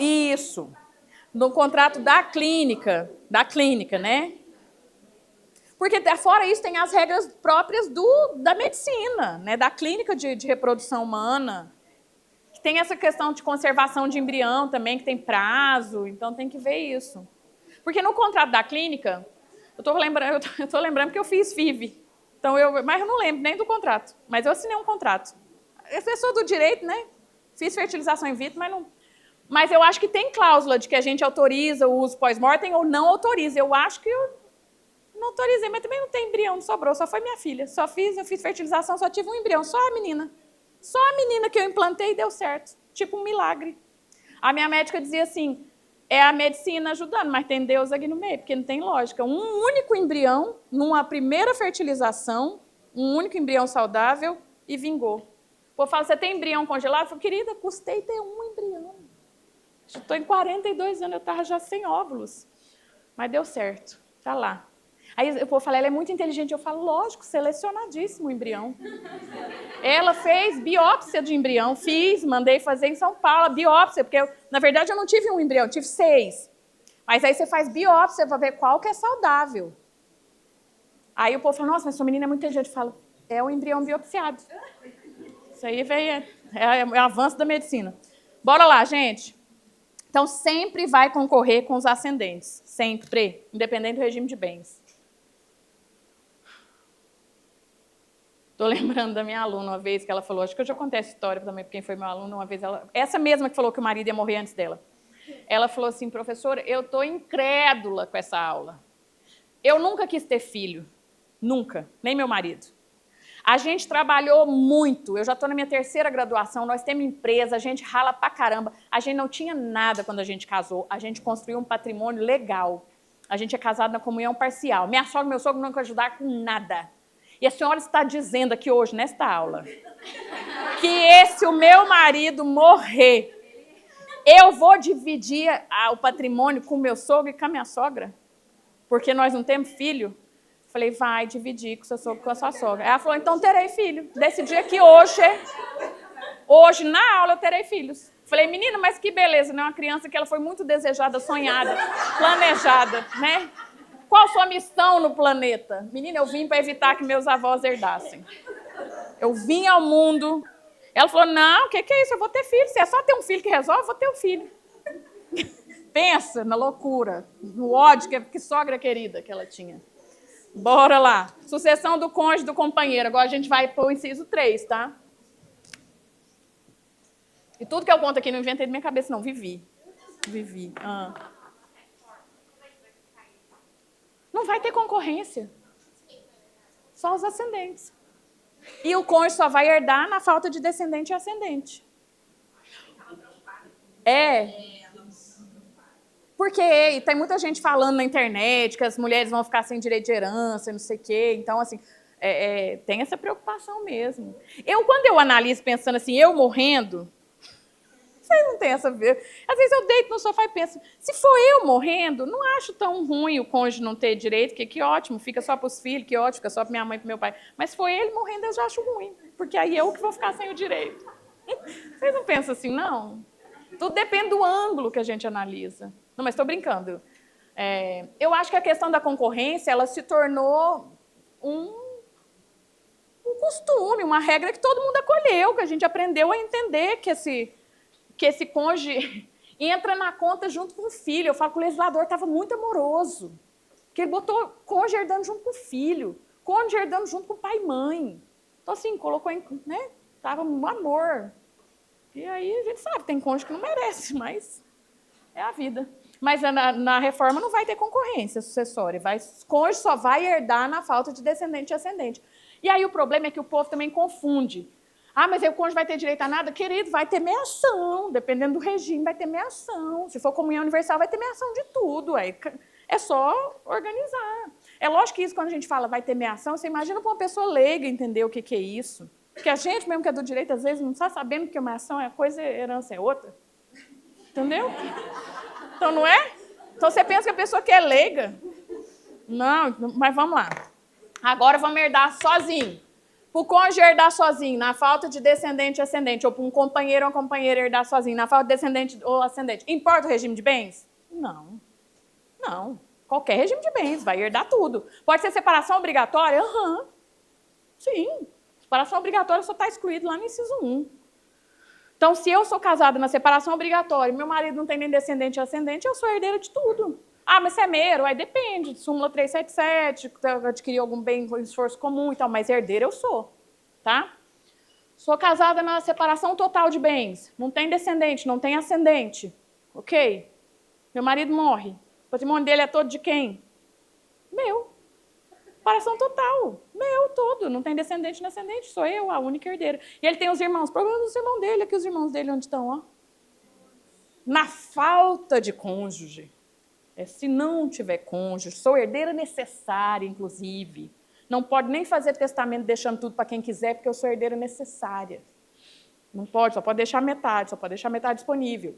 Isso. No contrato da clínica, né? Porque, fora isso, tem as regras próprias da medicina, né? Da clínica de reprodução humana. Que tem essa questão de conservação de embrião também, que tem prazo, então tem que ver isso. Porque no contrato da clínica, eu tô lembrando que eu fiz FIV, mas eu não lembro nem do contrato, mas eu assinei um contrato. Eu sou do direito, né? Fiz fertilização in vitro, mas eu acho que tem cláusula de que a gente autoriza o uso pós-mortem ou não autoriza. Eu acho que eu não autorizei, mas também não tem embrião, não sobrou, só foi minha filha. Eu fiz fertilização, só tive um embrião, só a menina. Só a menina que eu implantei e deu certo. Tipo um milagre. A minha médica dizia assim, é a medicina ajudando, mas tem Deus aqui no meio, porque não tem lógica. Um único embrião, numa primeira fertilização, um único embrião saudável e vingou. O povo fala, você tem embrião congelado? Eu falo, querida, custei ter um embrião. Estou em 42 anos, eu estava já sem óvulos. Mas deu certo, está lá. Aí o povo fala, ela é muito inteligente. Eu falo, lógico, selecionadíssimo o embrião. Ela fez biópsia de embrião, mandei fazer em São Paulo, biópsia, porque na verdade eu não tive um embrião, eu tive 6. Mas aí você faz biópsia para ver qual que é saudável. Aí o povo fala, nossa, mas sua menina é muito inteligente. Eu falo, é o embrião biopsiado. Isso aí é o avanço da medicina. Bora lá, gente. Então, sempre vai concorrer com os ascendentes. Sempre. Independente do regime de bens. Estou lembrando da minha aluna uma vez que ela falou, acho que eu já contei essa história também para quem foi meu aluno, uma vez essa mesma que falou que o marido ia morrer antes dela. Ela falou assim, professora, eu estou incrédula com essa aula. Eu nunca quis ter filho. Nunca. Nem meu marido. A gente trabalhou muito, eu já estou na minha 3ª graduação, nós temos empresa, a gente rala pra caramba. A gente não tinha nada quando a gente casou, a gente construiu um patrimônio legal. A gente é casado na comunhão parcial. Minha sogra e meu sogro não querem ajudar com nada. E a senhora está dizendo aqui hoje, nesta aula, que se o meu marido morrer, eu vou dividir o patrimônio com o meu sogro e com a minha sogra? Porque nós não temos filho? Falei, vai dividir com o seu sogro, com a sua sogra. Ela falou, então terei filho. Decidi que hoje na aula eu terei filhos. Falei, menina, mas que beleza, né? Uma criança que ela foi muito desejada, sonhada, planejada, né? Qual a sua missão no planeta? Menina, eu vim para evitar que meus avós herdassem. Eu vim ao mundo. Ela falou, não, o que é isso? Eu vou ter filho. Se é só ter um filho que resolve, eu vou ter um filho. Pensa na loucura, no ódio que sogra querida que ela tinha. Bora lá. Sucessão do cônjuge do companheiro. Agora a gente vai para o inciso 3, tá? E tudo que eu conto aqui não inventei de minha cabeça, não. Vivi. Não vai ter concorrência. Só os ascendentes. E o cônjuge só vai herdar na falta de descendente e ascendente. Porque tem muita gente falando na internet que as mulheres vão ficar sem direito de herança, não sei o quê. Então, assim, tem essa preocupação mesmo. Quando eu analiso pensando assim, eu morrendo, vocês não têm essa... Às vezes eu deito no sofá e penso, se for eu morrendo, não acho tão ruim o cônjuge não ter direito, que ótimo, fica só para os filhos, que ótimo, fica só para minha mãe e para meu pai. Mas se for ele morrendo, eu já acho ruim, porque aí eu que vou ficar sem o direito. Vocês não pensam assim, não? Tudo depende do ângulo que a gente analisa. Não, mas estou brincando. Eu acho que a questão da concorrência, ela se tornou um costume, uma regra que todo mundo acolheu, que a gente aprendeu a entender que esse cônjuge entra na conta junto com o filho. Eu falo que o legislador estava muito amoroso, que ele botou cônjuge herdando junto com o filho, cônjuge herdando junto com o pai e mãe. Então, assim, colocou, né? Estava um amor. E aí a gente sabe, tem cônjuge que não merece, mas é a vida. Mas na reforma não vai ter concorrência sucessória. Cônjuge só vai herdar na falta de descendente e ascendente. E aí o problema é que o povo também confunde. Mas aí o cônjuge vai ter direito a nada? Querido, vai ter meação. Dependendo do regime, vai ter meação. Se for comunhão universal, vai ter meação de tudo. É só organizar. É lógico que isso, quando a gente fala vai ter meação, você imagina para uma pessoa leiga entender o que é isso. Porque a gente, mesmo que é do direito, às vezes não está sabendo que uma ação é coisa, herança é outra. Entendeu? Então, não é? Então, você pensa que a pessoa que é leiga. Não, mas vamos lá. Agora vamos herdar sozinho. Para o cônjuge herdar sozinho, na falta de descendente e ascendente, ou para um companheiro ou uma companheira herdar sozinho, na falta de descendente ou ascendente, importa o regime de bens? Não. Não. Qualquer regime de bens, vai herdar tudo. Pode ser separação obrigatória? Sim. Separação obrigatória só está excluído lá no inciso 1. Então, se eu sou casada na separação obrigatória e meu marido não tem nem descendente e ascendente, eu sou herdeira de tudo. Mas você é meiro? Aí depende, súmula 377, adquirir algum bem com esforço comum e tal, mas herdeira eu sou, tá? Sou casada na separação total de bens, não tem descendente, não tem ascendente, ok? Meu marido morre, o patrimônio dele é todo de quem? Meu. Separação total, meu todo, não tem descendente nem ascendente, sou eu, a única herdeira. E ele tem os irmãos, problema dos irmãos dele, aqui os irmãos dele onde estão, ó. Na falta de cônjuge. Se não tiver cônjuge, sou herdeira necessária, inclusive. Não pode nem fazer testamento deixando tudo para quem quiser, porque eu sou herdeira necessária. Não pode, só pode deixar metade disponível.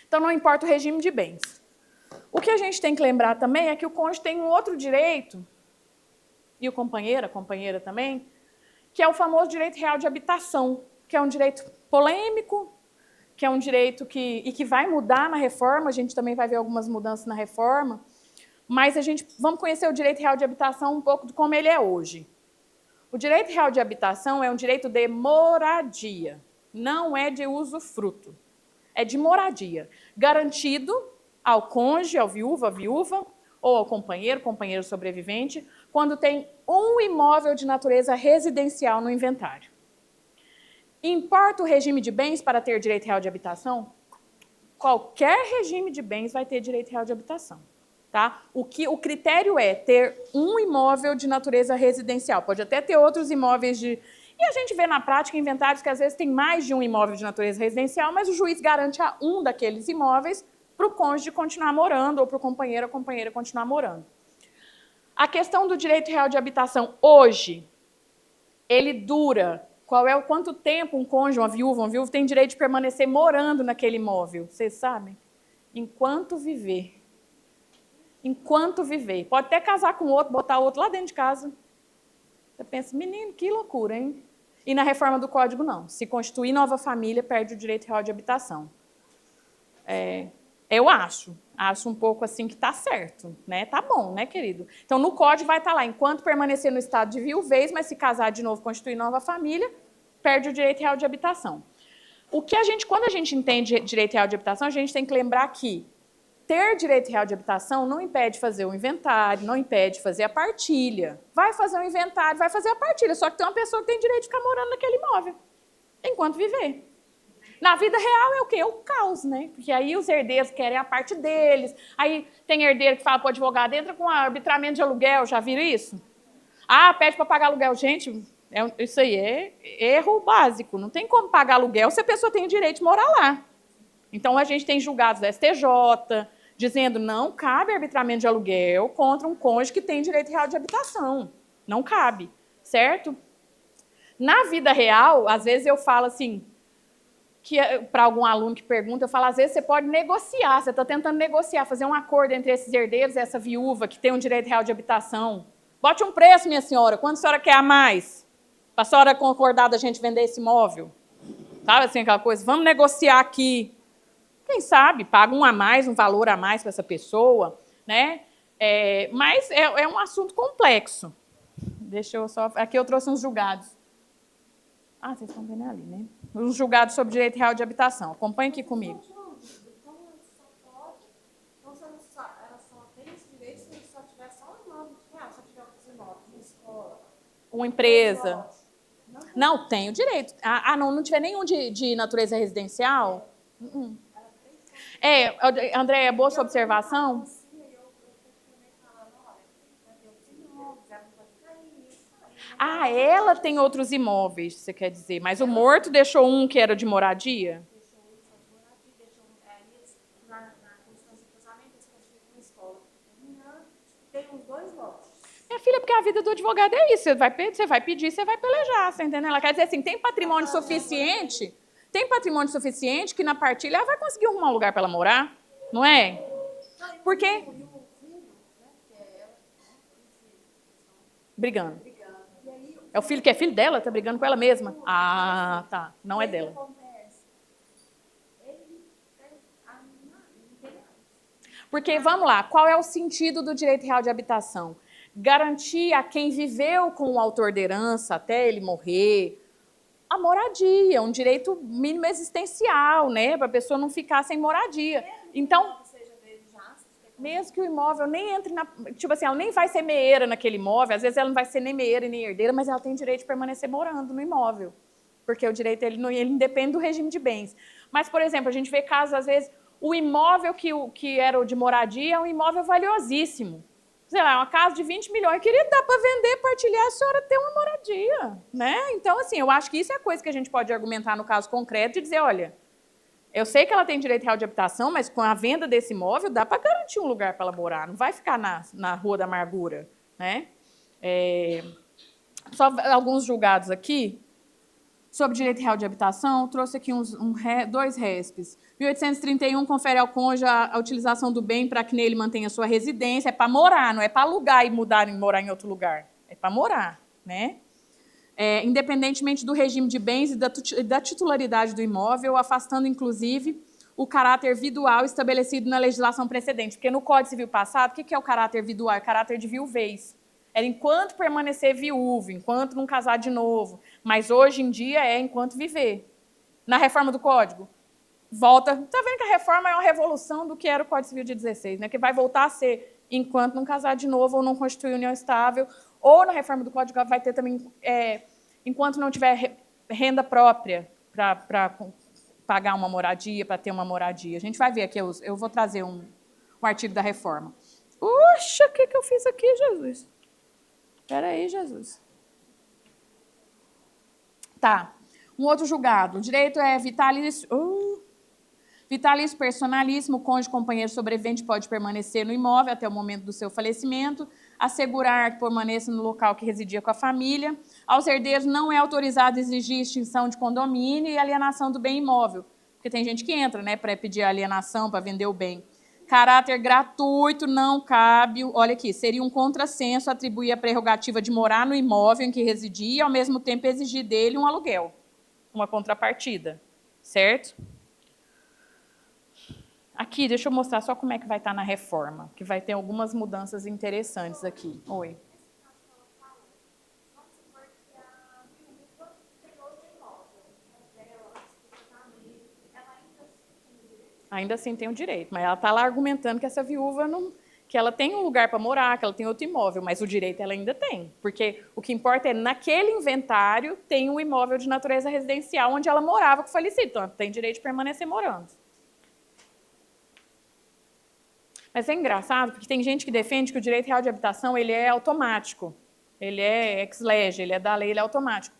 Então, não importa o regime de bens. O que a gente tem que lembrar também é que o cônjuge tem um outro direito, e o companheiro, a companheira também, que é o famoso direito real de habitação, que é um direito polêmico, que é um direito que vai mudar na reforma, a gente também vai ver algumas mudanças na reforma, mas vamos conhecer o direito real de habitação um pouco de como ele é hoje. O direito real de habitação é um direito de moradia, não é de usufruto, é de moradia, garantido ao cônjuge, ao viúvo, à viúva, ou ao companheiro, companheiro sobrevivente, quando tem um imóvel de natureza residencial no inventário. Importa o regime de bens para ter direito real de habitação? Qualquer regime de bens vai ter direito real de habitação. Tá? O critério é ter um imóvel de natureza residencial. Pode até ter outros imóveis de... E a gente vê na prática inventários que às vezes tem mais de um imóvel de natureza residencial, mas o juiz garante a um daqueles imóveis para o cônjuge continuar morando ou para o companheiro ou companheira continuar morando. A questão do direito real de habitação hoje, ele dura... Quanto tempo um cônjuge, uma viúva tem direito de permanecer morando naquele imóvel? Vocês sabem? Enquanto viver. Enquanto viver. Pode até casar com outro, botar outro lá dentro de casa. Você pensa, menino, que loucura, hein? E na reforma do Código, não. Se constituir nova família, perde o direito real de habitação. Eu acho um pouco assim que tá certo, né? Tá bom, né, querido? Então, no código vai estar lá, enquanto permanecer no estado de viuvez, mas se casar de novo, constituir nova família, perde o direito real de habitação. Quando a gente entende direito real de habitação, a gente tem que lembrar que ter direito real de habitação não impede fazer o inventário, não impede fazer a partilha. Vai fazer o inventário, vai fazer a partilha, só que tem uma pessoa que tem direito de ficar morando naquele imóvel, enquanto viver. Na vida real é o quê? É o caos, né? Porque aí os herdeiros querem a parte deles, aí tem herdeiro que fala para o advogado, entra com arbitramento de aluguel, já viram isso? Ah, pede para pagar aluguel. Gente, isso aí é erro básico, não tem como pagar aluguel se a pessoa tem o direito de morar lá. Então, a gente tem julgados da STJ, dizendo não cabe arbitramento de aluguel contra um cônjuge que tem direito real de habitação. Não cabe, certo? Na vida real, às vezes eu falo assim, para algum aluno que pergunta, eu falo, às vezes você pode negociar, você está tentando negociar, fazer um acordo entre esses herdeiros e essa viúva que tem um direito real de habitação. Bote um preço, minha senhora, quanto a senhora quer a mais? Para a senhora concordar da gente vender esse imóvel? Sabe assim, aquela coisa, vamos negociar aqui. Quem sabe, paga um a mais, um valor a mais para essa pessoa, né? Mas é um assunto complexo. Deixa eu só... Aqui eu trouxe uns julgados. Ah, vocês estão vendo ali, né? Uns julgados sobre direito real de habitação. Acompanhe aqui comigo.
Então, ela só tem esse direito se só tiver só um imóvel de real, só tiver outros imóveis, uma escola.
Uma empresa. Não, tem o direito. Não tiver nenhum de natureza residencial? André, é boa sua observação? Ela tem outros imóveis, você quer dizer. Mas o morto deixou um que era de moradia?
Deixou um só de moradia, deixou na constância do casamento, eles constituíram uma escola. Tem uns 2 lotes.
Minha filha, porque a vida do advogado é isso. Você vai pedir, você vai pelejar, você entendeu? Ela quer dizer assim, tem patrimônio suficiente... Tem patrimônio suficiente que na partilha ela vai conseguir arrumar um lugar para ela morar, não é? Porque... Brigando. É o filho que é filho dela? Tá brigando com ela mesma? Ah, tá. Não é dela. Porque, vamos lá, qual é o sentido do direito real de habitação? Garantir a quem viveu com o autor da herança até ele morrer... A moradia, um direito mínimo existencial, né? Para a pessoa não ficar sem moradia. Então, mesmo que o imóvel nem entre na... Tipo assim, ela nem vai ser meeira naquele imóvel, às vezes ela não vai ser nem meeira e nem herdeira, mas ela tem direito de permanecer morando no imóvel. Porque o direito, ele independe do regime de bens. Mas, por exemplo, a gente vê casos, às vezes, o imóvel que era o de moradia é um imóvel valiosíssimo. Sei lá, uma casa de 20 milhões, queria dar para vender, partilhar, a senhora ter uma moradia, né? Então, assim, eu acho que isso é a coisa que a gente pode argumentar no caso concreto e dizer, olha, eu sei que ela tem direito real de habitação, mas com a venda desse imóvel dá para garantir um lugar para ela morar, não vai ficar na Rua da Amargura, né? Só alguns julgados aqui sobre direito real de habitação, trouxe aqui 2 respes. 1831 confere ao cônjuge a utilização do bem para que nele mantenha sua residência. É para morar, não é para alugar e mudar e morar em outro lugar. É para morar, né? Independentemente do regime de bens e da titularidade do imóvel, afastando, inclusive, o caráter vidual estabelecido na legislação precedente. Porque no Código Civil passado, o que é o caráter vidual? É o caráter de viuvez. Era enquanto permanecer viúvo, enquanto não casar de novo. Mas hoje em dia é enquanto viver. Na reforma do Código, volta... Está vendo que a reforma é uma revolução do que era o Código Civil de 16, né? Que vai voltar a ser enquanto não casar de novo ou não constituir união estável. Ou na reforma do Código vai ter também enquanto não tiver renda própria para pagar uma moradia, para ter uma moradia. A gente vai ver aqui, eu vou trazer um artigo da reforma. Puxa, o que eu fiz aqui, Jesus? Espera aí, Jesus. Tá. Um outro julgado. O direito é vitalício. Vitalício personalíssimo. O cônjuge companheiro sobrevivente pode permanecer no imóvel até o momento do seu falecimento. Assegurar que permaneça no local que residia com a família. Aos herdeiros não é autorizado exigir extinção de condomínio e alienação do bem imóvel. Porque tem gente que entra, né, para pedir alienação, para vender o bem. Caráter gratuito não cabe, olha aqui, seria um contrassenso atribuir a prerrogativa de morar no imóvel em que residia e, ao mesmo tempo, exigir dele um aluguel, uma contrapartida, certo? Aqui, deixa eu mostrar só como é que vai estar na reforma, que vai ter algumas mudanças interessantes aqui. Oi.
Vamos supor que a viúva tem outro imóvel, dela, antes do casamento, ela ainda tem o direito?
Ainda assim tem o direito, mas ela está lá argumentando que essa viúva não, que ela tem um lugar para morar, que ela tem outro imóvel, mas o direito ela ainda tem, porque o que importa é naquele inventário tem um imóvel de natureza residencial onde ela morava com o falecido, então ela tem direito de permanecer morando. Mas é engraçado, porque tem gente que defende que o direito real de habitação ele é automático, ele é ex lege, ele é da lei, ele é automático.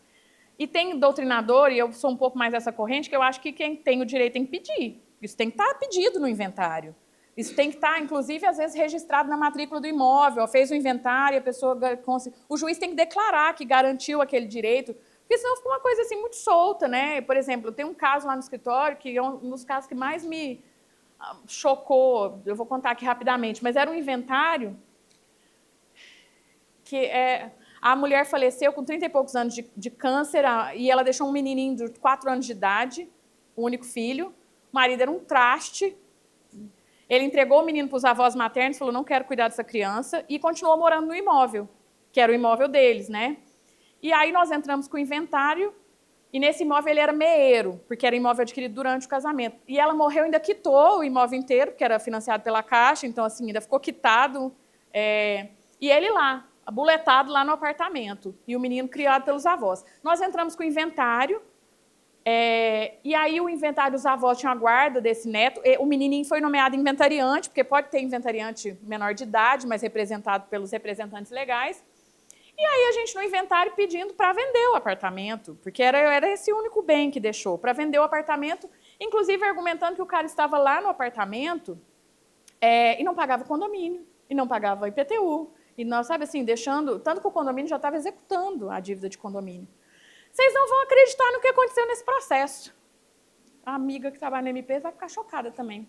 E tem doutrinador, e eu sou um pouco mais dessa corrente, que eu acho que quem tem o direito tem que pedir. Isso tem que estar pedido no inventário. Isso tem que estar, inclusive, às vezes, registrado na matrícula do imóvel. Fez o inventário, a pessoa... O juiz tem que declarar que garantiu aquele direito, porque senão fica uma coisa assim muito solta, né? Por exemplo, tem um caso lá no escritório, que é um dos casos que mais me chocou, eu vou contar aqui rapidamente, mas era um inventário que a mulher faleceu com 30 e poucos anos de câncer e ela deixou um menininho de 4 anos de idade, o único filho. O marido era um traste. Ele entregou o menino para os avós maternos, falou, não quero cuidar dessa criança, e continuou morando no imóvel, que era o imóvel deles, né? E aí nós entramos com o inventário, e nesse imóvel ele era meeiro, porque era imóvel adquirido durante o casamento. E ela morreu, ainda quitou o imóvel inteiro, porque era financiado pela Caixa, então assim, ainda ficou quitado. E ele lá, abuletado lá no apartamento, e o menino criado pelos avós. Nós entramos com o inventário, e aí o inventário dos avós tinha a guarda desse neto, o menininho foi nomeado inventariante, porque pode ter inventariante menor de idade, mas representado pelos representantes legais. E aí a gente no inventário pedindo para vender o apartamento, porque era esse único bem que deixou, para vender o apartamento, inclusive argumentando que o cara estava lá no apartamento e não pagava condomínio, e não pagava IPTU, e nós, sabe assim, deixando, tanto que o condomínio já estava executando a dívida de condomínio. Vocês não vão acreditar no que aconteceu nesse processo. A amiga que trabalha no MP vai ficar chocada também.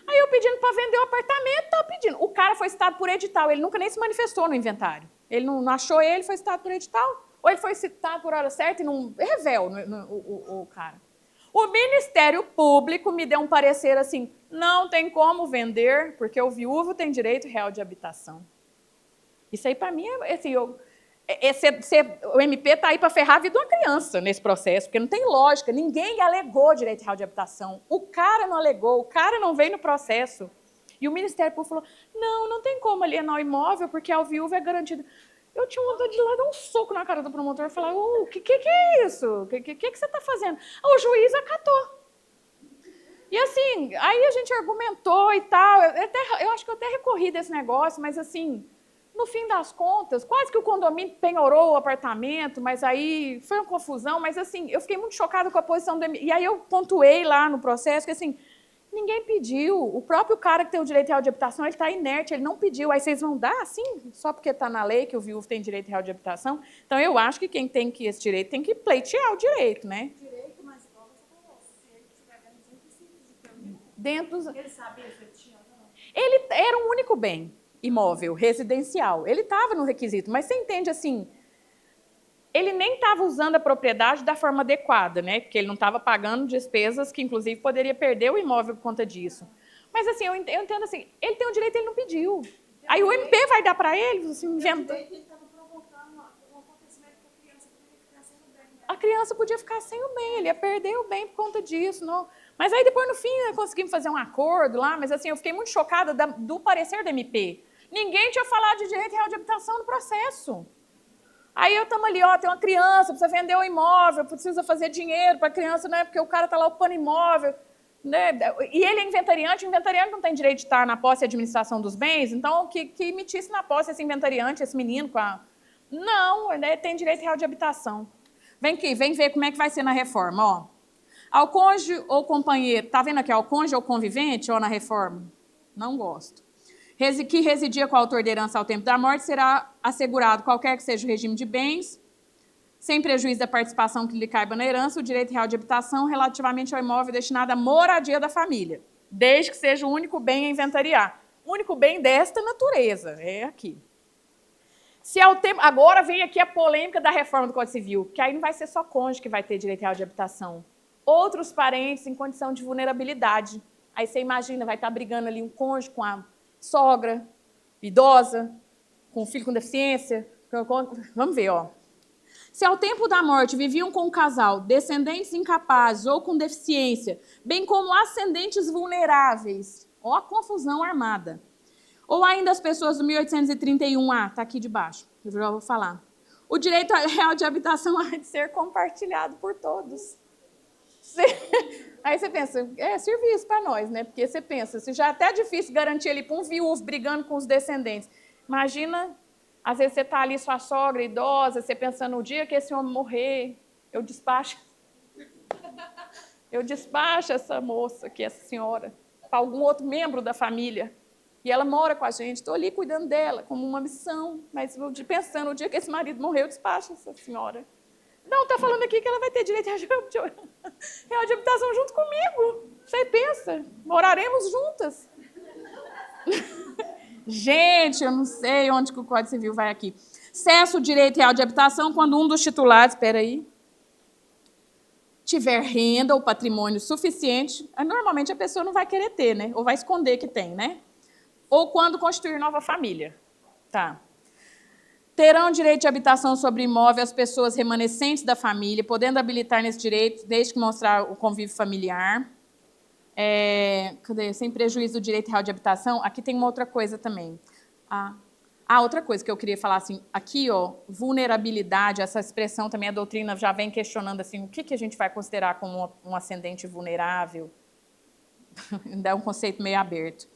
Aí eu pedindo para vender o apartamento, estava pedindo. O cara foi citado por edital, ele nunca nem se manifestou no inventário. Ele não achou ele, foi citado por edital, ou ele foi citado por hora certa e não... Revel o cara. O Ministério Público me deu um parecer assim, não tem como vender, porque o viúvo tem direito real de habitação. Isso aí, para mim, assim, o MP está aí para ferrar a vida de uma criança nesse processo, porque não tem lógica, ninguém alegou direito real de habitação. O cara não alegou, o cara não veio no processo. E o Ministério Público falou, não tem como alienar o imóvel, porque ao viúvo é garantido. Eu tinha vontade de ir lá dar um soco na cara do promotor e falar, o que é isso? O que você está fazendo? O juiz acatou. E assim, aí a gente argumentou e tal, eu acho que eu até recorri desse negócio, mas assim, no fim das contas, quase que o condomínio penhorou o apartamento, mas aí foi uma confusão, mas assim, eu fiquei muito chocada com a posição do... E aí eu pontuei lá no processo que assim, ninguém pediu, o próprio cara que tem o direito real de habitação, ele está inerte, ele não pediu, aí vocês vão dar assim, só porque está na lei que o viúvo tem direito real de habitação. Então eu acho que quem tem esse direito tem que pleitear o direito, né?
Direito, mas igual você falou, se ele estiver dentro dos requisitos de ter
Dentro dos...
ele sabia se ele tinha ou não.
Ele era um único bem imóvel, residencial. Ele estava no requisito, mas você entende assim, ele nem estava usando a propriedade da forma adequada, né? Porque ele não estava pagando despesas que, inclusive, poderia perder o imóvel por conta disso. Mas assim, eu entendo assim, ele tem o direito, ele não pediu. Aí o MP vai dar para ele, assim, inventa.
Ele estava provocando um acontecimento que a criança poderia ficar sem o bem. Né?
A criança podia ficar sem o bem, ele ia perder o bem por conta disso. Não. Mas aí depois, no fim, conseguimos fazer um acordo lá, mas assim, eu fiquei muito chocada do parecer do MP. Ninguém tinha falado de direito real de habitação no processo. Aí eu estamos ali, tem uma criança, precisa vender o imóvel, precisa fazer dinheiro para a criança, né? Porque o cara está lá ocupando imóvel. Né? E ele é inventariante, o inventariante não tem direito de estar na posse e administração dos bens, então que emitisse na posse esse inventariante, esse menino. Não, né? Tem direito real de habitação. Vem aqui, vem ver como é que vai ser na reforma. Ó. Ao cônjuge ou companheiro, está vendo aqui, ao cônjuge ou convivente, ou na reforma? Não gosto. Que residia com o autor da herança ao tempo da morte, será assegurado, qualquer que seja o regime de bens, sem prejuízo da participação que lhe caiba na herança, o direito real de habitação relativamente ao imóvel destinado à moradia da família, desde que seja o único bem a inventariar. O único bem desta natureza, é aqui. Se ao tempo, agora vem aqui a polêmica da reforma do Código Civil, que aí não vai ser só cônjuge que vai ter direito real de habitação. Outros parentes em condição de vulnerabilidade. Aí você imagina, vai estar brigando ali um cônjuge com a sogra, idosa, com o filho com deficiência. Vamos ver, ó. Se ao tempo da morte viviam com o casal descendentes incapazes ou com deficiência, bem como ascendentes vulneráveis, ó a confusão armada. Ou ainda as pessoas do 1831A, está aqui debaixo, eu já vou falar. O direito real de habitação há de ser compartilhado por todos. Aí você pensa, é serviço para nós, né? Porque você pensa, se já é até difícil garantir ali para um viúvo brigando com os descendentes. Imagina, às vezes você está ali, sua sogra idosa, você pensando, no dia que esse homem morrer, eu despacho essa moça aqui, essa senhora, para algum outro membro da família. E ela mora com a gente, estou ali cuidando dela, como uma missão, mas pensando, no dia que esse marido morrer, eu despacho essa senhora. Não, está falando aqui que ela vai ter direito real de habitação junto comigo. Você pensa, moraremos juntas. Gente, eu não sei onde que o Código Civil vai aqui. Cessa o direito real de habitação quando um dos titulares, tiver renda ou patrimônio suficiente. Normalmente a pessoa não vai querer ter, né? Ou vai esconder que tem, né? Ou quando constituir nova família. Tá. Terão direito de habitação sobre imóvel as pessoas remanescentes da família, podendo habilitar nesse direito, desde que mostrar o convívio familiar. Sem prejuízo do direito real de habitação. Aqui tem uma outra coisa também. Outra coisa que eu queria falar, assim, aqui, ó, vulnerabilidade, essa expressão também, a doutrina já vem questionando, assim, o que a gente vai considerar como um ascendente vulnerável? Ainda é um conceito meio aberto.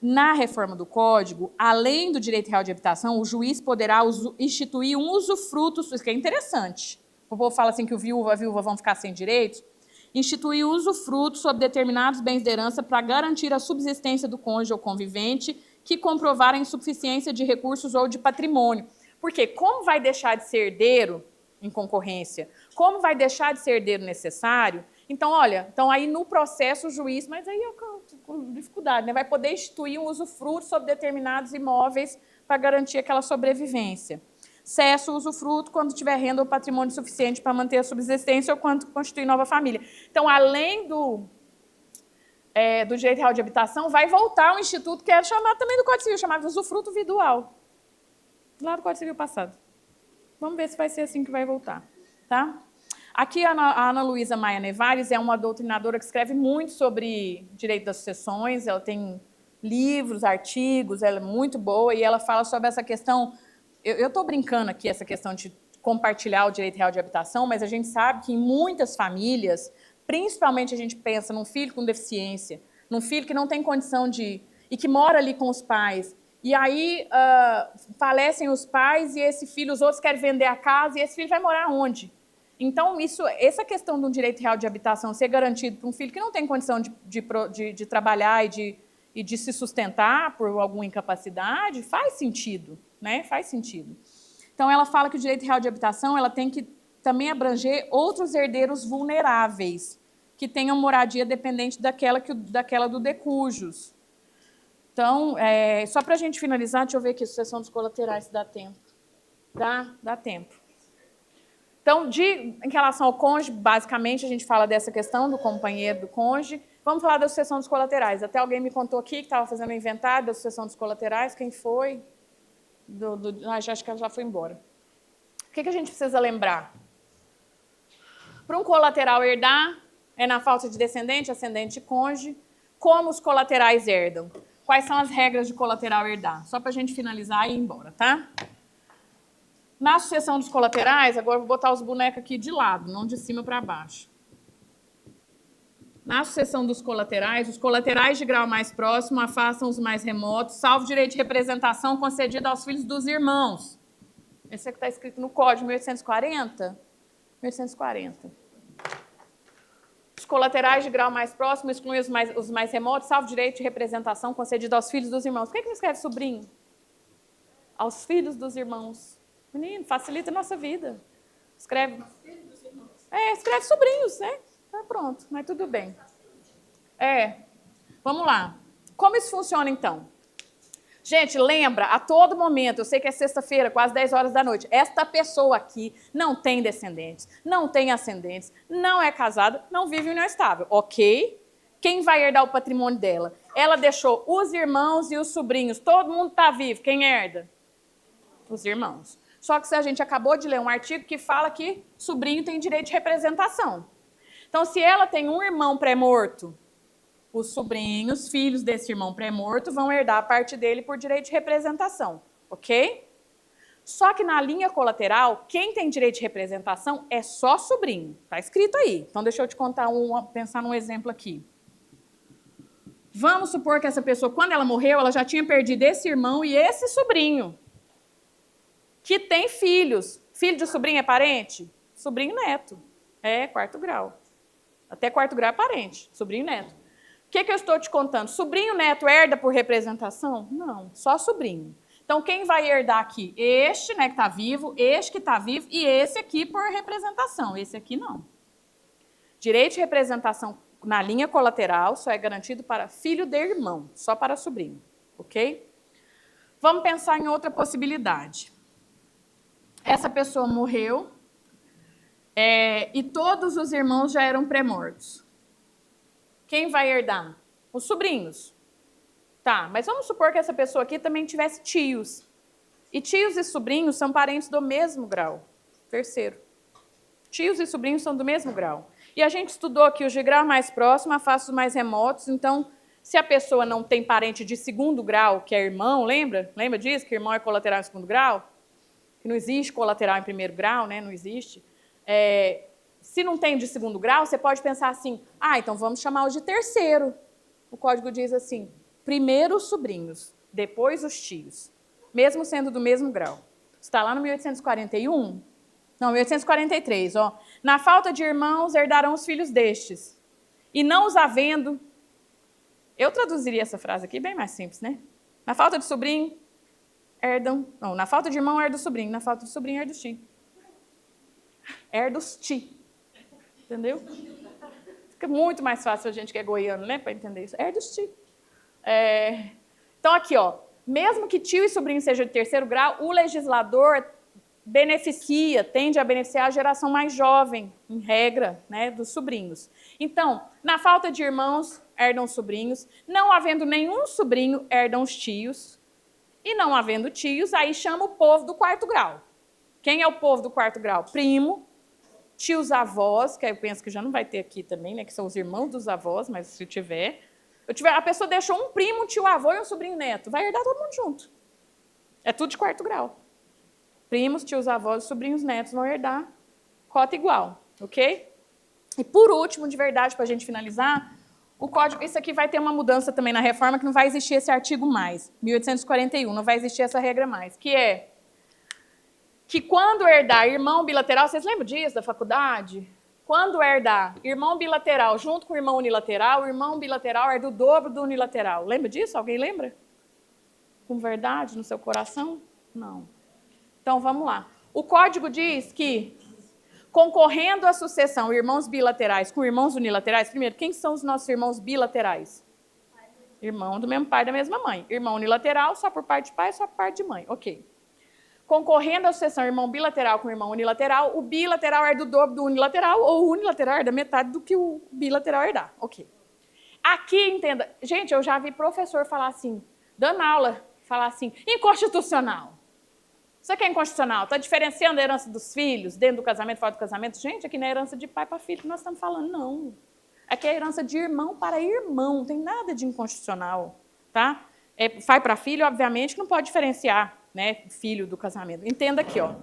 Na reforma do Código, além do direito real de habitação, o juiz poderá instituir um usufruto, isso que é interessante. O povo fala assim que a viúva vão ficar sem direitos. Instituir usufruto sobre determinados bens de herança para garantir a subsistência do cônjuge ou convivente que comprovar a insuficiência de recursos ou de patrimônio. Porque como vai deixar de ser herdeiro em concorrência? Como vai deixar de ser herdeiro necessário? Então, olha, aí no processo o juiz, mas aí é com dificuldade, né? Vai poder instituir um usufruto sobre determinados imóveis para garantir aquela sobrevivência. Cessa o usufruto quando tiver renda ou patrimônio suficiente para manter a subsistência ou quando constituir nova família. Então, além do direito real de habitação, vai voltar um instituto que era chamado também do Código Civil, chamado usufruto vidual. Lá do Código Civil passado. Vamos ver se vai ser assim que vai voltar. Tá? Aqui, a Ana Luísa Maia Nevares é uma doutrinadora que escreve muito sobre direito das sucessões, ela tem livros, artigos, ela é muito boa, e ela fala sobre essa questão, eu estou brincando aqui, essa questão de compartilhar o direito real de habitação, mas a gente sabe que em muitas famílias, principalmente a gente pensa num filho com deficiência, num filho que não tem condição e que mora ali com os pais, e aí falecem os pais e os outros querem vender a casa, e esse filho vai morar onde? Então, essa questão de um direito real de habitação ser garantido para um filho que não tem condição de trabalhar e de se sustentar por alguma incapacidade, faz sentido, né? Faz sentido. Então, ela fala que o direito real de habitação ela tem que também abranger outros herdeiros vulneráveis, que tenham moradia dependente daquela do decujus. Então, só para a gente finalizar, deixa eu ver aqui, sucessão dos colaterais, se dá tempo. Dá tempo. Então, em relação ao cônjuge, basicamente, a gente fala dessa questão do companheiro do cônjuge. Vamos falar da sucessão dos colaterais. Até alguém me contou aqui que estava fazendo o inventário da sucessão dos colaterais. Quem foi? Acho que ela já foi embora. O que a gente precisa lembrar? Para um colateral herdar, é na falta de descendente, ascendente e cônjuge. Como os colaterais herdam? Quais são as regras de colateral herdar? Só para a gente finalizar e ir embora, tá? Na sucessão dos colaterais, agora eu vou botar os bonecos aqui de lado, não de cima para baixo. Na sucessão dos colaterais, os colaterais de grau mais próximo afastam os mais remotos, salvo direito de representação concedido aos filhos dos irmãos. Esse é que está escrito no Código 1840? 1840. Os colaterais de grau mais próximo excluem os mais remotos, salvo direito de representação concedido aos filhos dos irmãos. Por que não escreve sobrinho? Aos filhos dos irmãos. Menino, facilita a nossa vida. Escreve. Escreve sobrinhos, né? Tá pronto, mas tudo bem. Vamos lá. Como isso funciona, então? Gente, lembra, a todo momento, eu sei que é sexta-feira, quase 10 horas da noite, esta pessoa aqui não tem descendentes, não tem ascendentes, não é casada, não vive em união estável, ok? Quem vai herdar o patrimônio dela? Ela deixou os irmãos e os sobrinhos. Todo mundo está vivo. Quem herda? Os irmãos. Só que a gente acabou de ler um artigo que fala que sobrinho tem direito de representação. Então, se ela tem um irmão pré-morto, os sobrinhos, filhos desse irmão pré-morto, vão herdar a parte dele por direito de representação, ok? Só que na linha colateral, quem tem direito de representação é só sobrinho. Está escrito aí. Então, deixa eu te contar pensar num exemplo aqui. Vamos supor que essa pessoa, quando ela morreu, ela já tinha perdido esse irmão e esse sobrinho, que tem filhos. Filho de sobrinho é parente? Sobrinho neto. É, 4º grau. Até 4º grau é parente, sobrinho neto. O que eu estou te contando? Sobrinho neto herda por representação? Não, só sobrinho. Então, quem vai herdar aqui? Este, né, que está vivo, este que está vivo e esse aqui por representação. Esse aqui não. Direito de representação na linha colateral só é garantido para filho de irmão, só para sobrinho, ok? Vamos pensar em outra possibilidade. Essa pessoa morreu e todos os irmãos já eram pré-mortos. Quem vai herdar? Os sobrinhos. Tá, mas vamos supor que essa pessoa aqui também tivesse tios. E tios e sobrinhos são parentes do mesmo grau. 3º. Tios e sobrinhos são do mesmo grau. E a gente estudou que os de grau mais próximo afastam os mais remotos. Então, se a pessoa não tem parente de 2º grau, que é irmão, lembra? Lembra disso? Que irmão é colateral em 2º grau? Que não existe colateral em 1º grau, né? Não existe. Se não tem de 2º grau, você pode pensar assim, então vamos chamar os de 3º. O código diz assim, primeiro os sobrinhos, depois os tios, mesmo sendo do mesmo grau. Está lá no 1841? Não, 1843, ó. Na falta de irmãos, herdarão os filhos destes. E não os havendo... Eu traduziria essa frase aqui bem mais simples, né? Na falta de sobrinho, herdam... Não, na falta de irmão, herda o sobrinho. Na falta de sobrinho, herda os tio. Herda os tio. Entendeu? Fica muito mais fácil a gente que é goiano, né? Para entender isso. Herda os tio. Então, aqui, ó. Mesmo que tio e sobrinho sejam de 3º grau, o legislador tende a beneficiar a geração mais jovem, em regra, né, dos sobrinhos. Então, na falta de irmãos, herdam os sobrinhos. Não havendo nenhum sobrinho, herdam os tios. E não havendo tios, aí chama o povo do 4º grau. Quem é o povo do 4º grau? Primo, tios avós, que eu penso que já não vai ter aqui também, né, que são os irmãos dos avós, mas se tiver... A pessoa deixou um primo, um tio avô e um sobrinho neto. Vai herdar todo mundo junto. É tudo de 4º grau. Primos, tios avós e sobrinhos netos vão herdar cota igual, ok? E por último, de verdade, para a gente finalizar, o código, isso aqui vai ter uma mudança também na reforma, que não vai existir esse artigo mais, 1841, não vai existir essa regra mais, que é que quando herdar irmão bilateral, vocês lembram disso da faculdade? Quando herdar irmão bilateral junto com o irmão unilateral, o irmão bilateral herda o dobro do unilateral. Lembra disso? Alguém lembra? Com verdade no seu coração? Não. Então, vamos lá. O código diz que, concorrendo à sucessão irmãos bilaterais com irmãos unilaterais, primeiro, quem são os nossos irmãos bilaterais? Irmão do mesmo pai e da mesma mãe. Irmão unilateral, só por parte de pai, só por parte de mãe. Ok. Concorrendo à sucessão irmão bilateral com irmão unilateral, o bilateral herda o dobro do unilateral, ou o unilateral herda metade do que o bilateral herdar. Ok. Aqui, entenda, gente, eu já vi professor falar assim, dando aula, falar assim, inconstitucional. Isso aqui é inconstitucional, está diferenciando a herança dos filhos, dentro do casamento, fora do casamento. Gente, aqui não é herança de pai para filho que nós estamos falando, não. Aqui é herança de irmão para irmão, não tem nada de inconstitucional, tá? Pai para filho, obviamente, que não pode diferenciar, né, filho do casamento. Entenda aqui, ó.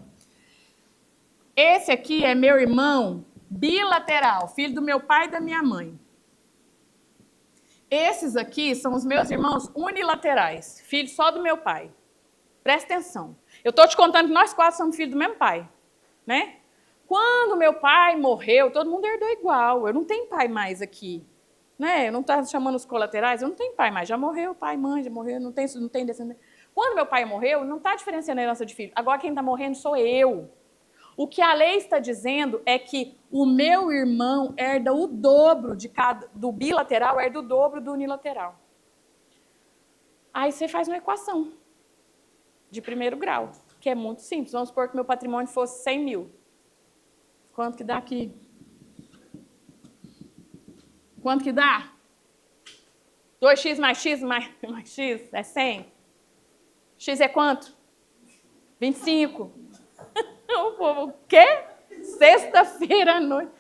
Esse aqui é meu irmão bilateral, filho do meu pai e da minha mãe. Esses aqui são os meus irmãos unilaterais, filho só do meu pai. Presta atenção. Eu estou te contando que nós 4 somos filhos do mesmo pai, né? Quando meu pai morreu, todo mundo herdou igual. Eu não tenho pai mais aqui, né? Eu não estou chamando os colaterais, eu não tenho pai mais. Já morreu, pai, mãe, já morreu, não tem descendente. Quando meu pai morreu, não está diferenciando a herança de filho. Agora quem está morrendo sou eu. O que a lei está dizendo é que o meu irmão herda o dobro do bilateral, herda o dobro do unilateral. Aí você faz uma equação de 1º grau, que é muito simples. Vamos supor que meu patrimônio fosse 100 mil. Quanto que dá aqui? Quanto que dá? 2x mais x mais x é 100. X é quanto? 25. O povo, o quê? Sexta-feira à noite.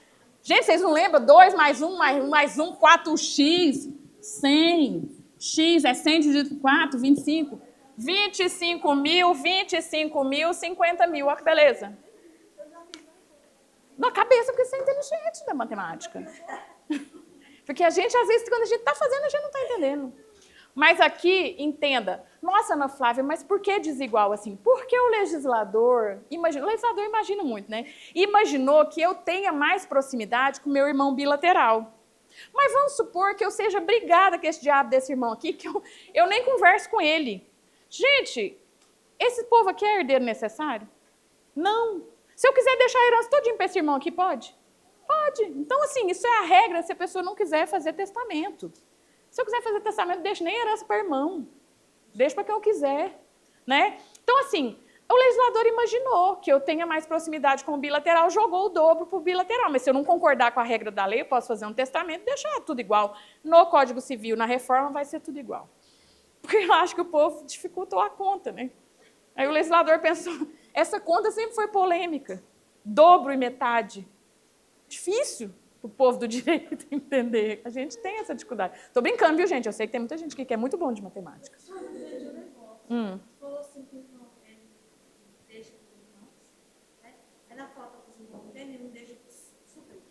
Gente, vocês não lembram? 2 mais 1 mais 1, 4x. 100. X é 100 dividido por 4, 25. 25 mil, 50 mil. Olha que beleza. Na cabeça, porque você é inteligente da matemática. Porque a gente, às vezes, quando a gente está fazendo, a gente não está entendendo. Mas aqui, entenda. Nossa, Ana Flávia, mas por que desigual assim? Porque o legislador imagina muito, né? Imaginou que eu tenha mais proximidade com meu irmão bilateral. Mas vamos supor que eu seja brigada com esse diabo desse irmão aqui, que eu nem converso com ele. Gente, esse povo aqui é herdeiro necessário? Não. Se eu quiser deixar a herança todinha para esse irmão aqui, pode? Pode. Então, assim, isso é a regra se a pessoa não quiser fazer testamento. Se eu quiser fazer testamento, deixa nem herança para irmão. Deixa para quem eu quiser. Né? Então, assim, o legislador imaginou que eu tenha mais proximidade com o bilateral, jogou o dobro para o bilateral. Mas se eu não concordar com a regra da lei, eu posso fazer um testamento e deixar tudo igual. No Código Civil, na reforma, vai ser tudo igual. Porque eu acho que o povo dificultou a conta, né? Aí o legislador pensou, essa conta sempre foi polêmica. Dobro e metade. Difícil para o povo do direito entender. A gente tem essa dificuldade. Estou brincando, viu, gente? Eu sei que tem muita gente aqui que é muito bom de matemática.
Falou assim que o irmão deixa para os irmãos, né? Aí na falta para os irmãos dele, ele não deixa para os sobrinhos.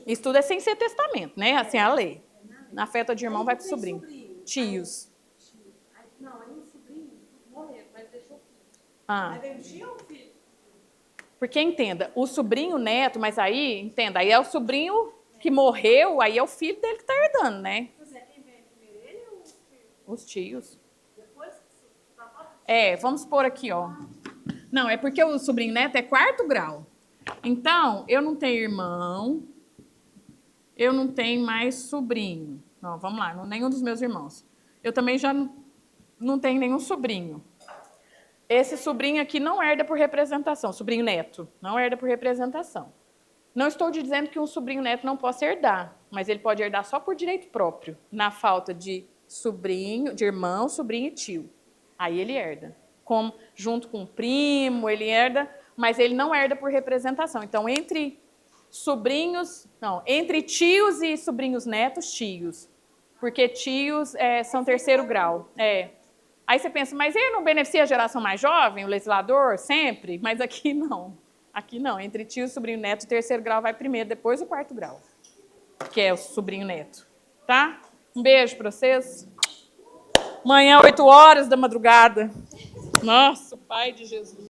Isso tudo é sem ser testamento, né? Assim é a lei. Na festa de irmão vai para o sobrinho. Tios.
Não, aí o sobrinho morreu, mas deixou filho.
Ah.
Aí veio o tio ou o filho?
Porque, entenda, o sobrinho neto, mas aí, entenda, aí é o sobrinho que morreu, aí é o filho dele que está herdando, né?
Pois é, quem vem primeiro, ele ou o filho?
Os tios.
Depois que na falta
Vamos pôr aqui, ó. Não, é porque o sobrinho neto é 4º grau. Então, eu não tenho irmão, eu não tenho mais sobrinho. Não, vamos lá, nenhum dos meus irmãos. Eu também já não tenho nenhum sobrinho. Esse sobrinho aqui não herda por representação, sobrinho neto, não herda por representação. Não estou dizendo que um sobrinho neto não possa herdar, mas ele pode herdar só por direito próprio, na falta de sobrinho, de irmão, sobrinho e tio. Aí ele herda. Junto com o primo, ele herda, mas ele não herda por representação. Então, entre tios e sobrinhos netos, tios. Porque tios são 3º grau. Aí você pensa, mas ele não beneficia a geração mais jovem, o legislador, sempre? Mas aqui não. Aqui não. Entre tio e sobrinho neto, o 3º grau vai primeiro, depois o 4º grau, que é o sobrinho neto. Tá? Um beijo para vocês. Amanhã, 8 horas da madrugada. Nossa, Pai de Jesus.